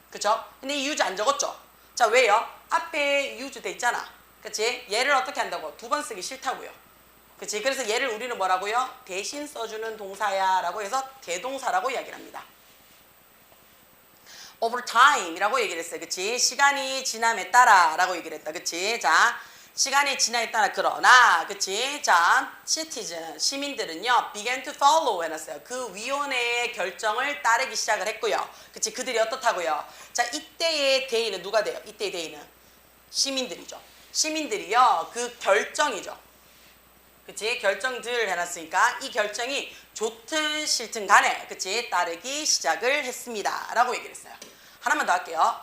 그쵸? 근데 이 use 안 적었죠? 자, 왜요? 앞에 use 돼 있잖아. 그치? 얘를 어떻게 한다고? 두 번 쓰기 싫다고요. 그치? 그래서 얘를 우리는 뭐라고요? 대신 써주는 동사야 라고 해서 대동사라고 이야기를 합니다. over time이라고 얘기를 했어요. 그치? 시간이 지남에 따라 라고 얘기를 했다. 그치? 자, 시간이 지남에 따라 그러나 그치? 자, citizen, 시민들은요 began to follow 해놨어요. 그 위원회의 결정을 따르기 시작을 했고요. 그치? 그들이 어떻다고요? 자, 이때의 대의는 누가 돼요? 이때의 대의는 시민들이죠. 시민들이요 그 결정이죠. 그치? 결정들 해놨으니까 이 결정이 좋든 싫든 간에 그치? 따르기 시작을 했습니다 라고 얘기를 했어요. 하나만 더 할게요.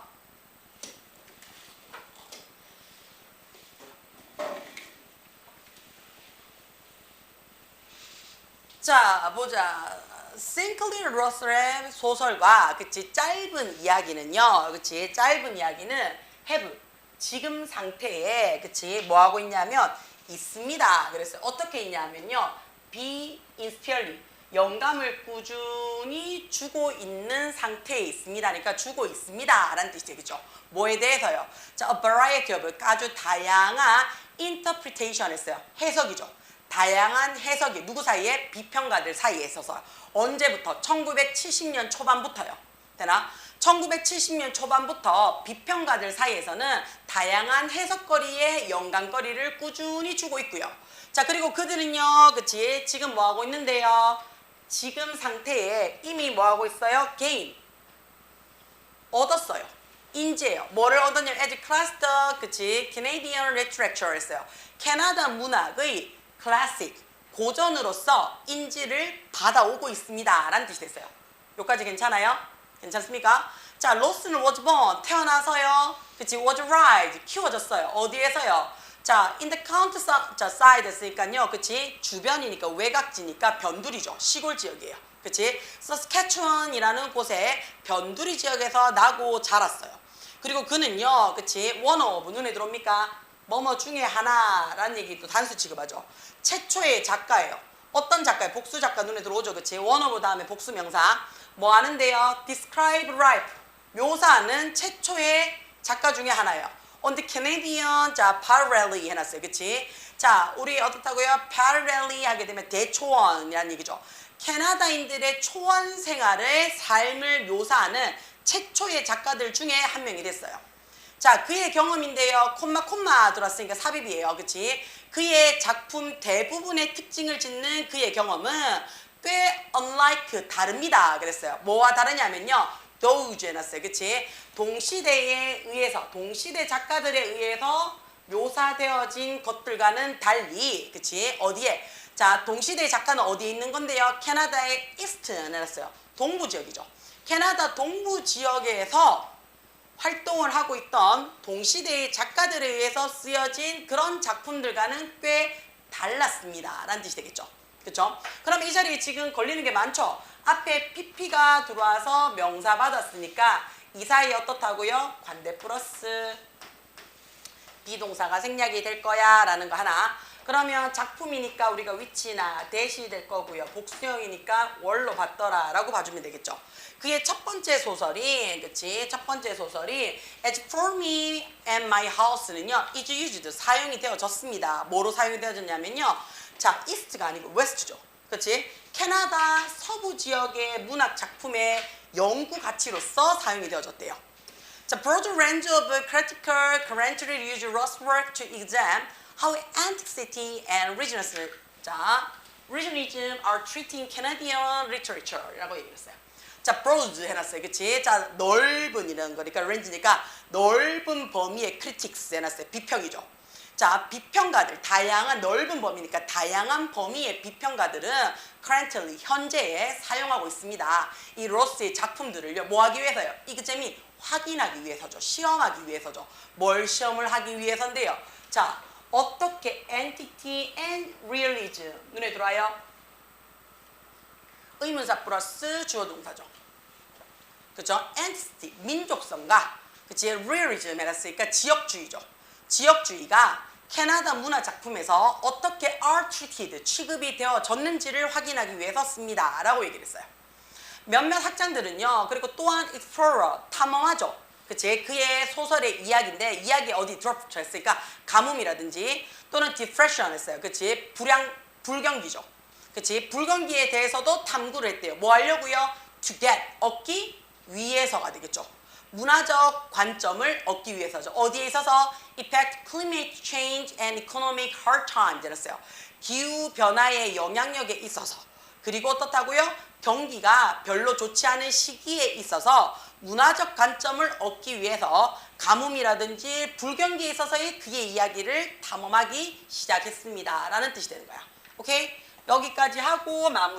자 보자. 싱클리어 러셀의 소설과 그치? 짧은 이야기는요 그치? 짧은 이야기는 have 지금 상태에 그치? 뭐 하고 있냐면 있습니다. 그랬어요. 어떻게 있냐면요. be inspired 영감을 꾸준히 주고 있는 상태에 있습니다. 그러니까 주고 있습니다. 라는 뜻이 되겠죠. 뭐에 대해서요? 자, a variety of 아주 다양한 interpretation 했어요. 해석이죠. 다양한 해석이 누구 사이에? 비평가들 사이에 있어서 언제부터? 1970년 초반부터요. 되나? 1970년 초반부터 비평가들 사이에서는 다양한 해석거리의 연관거리를 꾸준히 주고 있고요. 자, 그리고 그들은요, 그치? 지금 뭐 하고 있는데요? 지금 상태에 이미 뭐 하고 있어요? gain. 얻었어요. 인재요. 뭐를 얻었냐면, as classed, 그치? Canadian literature 했어요. 캐나다 문학의 클래식, 고전으로서 인지를 받아오고 있습니다. 라는 뜻이 됐어요. 여기까지 괜찮아요? 괜찮습니까? 자, 로스는 was born, 태어나서요. 그치? was raised, 키워졌어요. 어디에서요? 자, in the countryside 했으니까요. 그치? 주변이니까, 외곽지니까 변두리죠. 시골 지역이에요. 그치? 서스캐추언이라는 곳에 변두리 지역에서 나고 자랐어요. 그리고 그는요. 그치? one of, 눈에 들어옵니까? 뭐뭐 중에 하나라는 얘기도 단수 취급하죠. 최초의 작가예요. 어떤 작가예요? 복수 작가 눈에 들어오죠. 그치? one of 다음에 복수 명사. 뭐 하는데요? describe life. 묘사하는 최초의 작가 중에 하나예요. On the Canadian, 자, parallelly 해놨어요. 그치? 자, 우리 어떻다고요? parallelly 하게 되면 대초원이라는 얘기죠. 캐나다인들의 초원 생활의 삶을 묘사하는 최초의 작가들 중에 한 명이 됐어요. 자, 그의 경험인데요. 콤마 들어왔으니까 삽입이에요. 그치? 그의 작품 대부분의 특징을 짓는 그의 경험은 꽤 unlike, 다릅니다. 그랬어요. 뭐와 다르냐면요. those 해놨어요. 그치? 동시대에 의해서, 동시대 작가들에 의해서 묘사되어진 것들과는 달리, 그치? 어디에? 자, 동시대 작가는 어디에 있는 건데요? 캐나다의 이스트 해놨어요. 동부 지역이죠. 캐나다 동부 지역에서 활동을 하고 있던 동시대의 작가들에 의해서 쓰여진 그런 작품들과는 꽤 달랐습니다. 라는 뜻이 되겠죠. 그쵸? 그럼 이 자리에 지금 걸리는 게 많죠? 앞에 PP가 들어와서 명사 받았으니까 이 사이에 어떻다고요? 관대 플러스 비동사가 생략이 될 거야 라는 거 하나. 그러면 작품이니까 우리가 위치나 대시 될 거고요. 복수형이니까 월로 받더라 라고 봐주면 되겠죠. 그의 첫 번째 소설이, 그치? 첫 번째 소설이 As for me and my house는요, is used, 사용이 되어졌습니다. 뭐로 사용이 되어졌냐면요. 자, east가 아니고 west죠. 그치? 캐나다 서부 지역의 문학 작품의 연구 가치로서 사용이 되어졌대요. 자, broad range of critical commentary use Ross work to examine how antiquity and regionalism, 자, regionalism are treating Canadian literature라고 얘기했어요. 자, broad 해놨어요. 그치? 자, 넓은 이런 거니까, range니까 넓은 범위의 critics 해놨어요. 비평이죠. 자, 비평가들, 다양한 넓은 범위니까 다양한 범위의 비평가들은 currently, 현재에 사용하고 있습니다. 이 로스의 작품들을요, 뭐 하기 위해서요? 이그잼이 확인하기 위해서죠. 시험하기 위해서죠. 뭘 시험을 하기 위해서인데요. 자, 어떻게 entity and realism 눈에 들어와요? 의문사 플러스 주어 동사죠. 그죠? entity, 민족성과 그치? realism 해놨으니까 지역주의죠. 지역주의가 캐나다 문화 작품에서 어떻게 are treated, 취급이 되어졌는지를 확인하기 위해서 씁니다. 라고 얘기를 했어요. 몇몇 학장들은요. 그리고 또한 explorer, 탐험하죠. 그치? 그의 소설의 이야기인데 이야기에 어디 드롭 했으니까 가뭄이라든지 또는 디프레션 했어요. 그치? 불경기죠. 그치? 불경기에 대해서도 탐구를 했대요. 뭐 하려고요? To get, 얻기 위해서가 되겠죠. 문화적 관점을 얻기 위해서죠. 어디에 있어서? Effect climate change and economic hard times 이랬어요. 기후 변화의 영향력에 있어서 그리고 어떻다고요? 경기가 별로 좋지 않은 시기에 있어서 문화적 관점을 얻기 위해서 가뭄이라든지 불경기에 있어서의 그의 이야기를 탐험하기 시작했습니다. 라는 뜻이 되는 거야. 오케이? 여기까지 하고 마무리.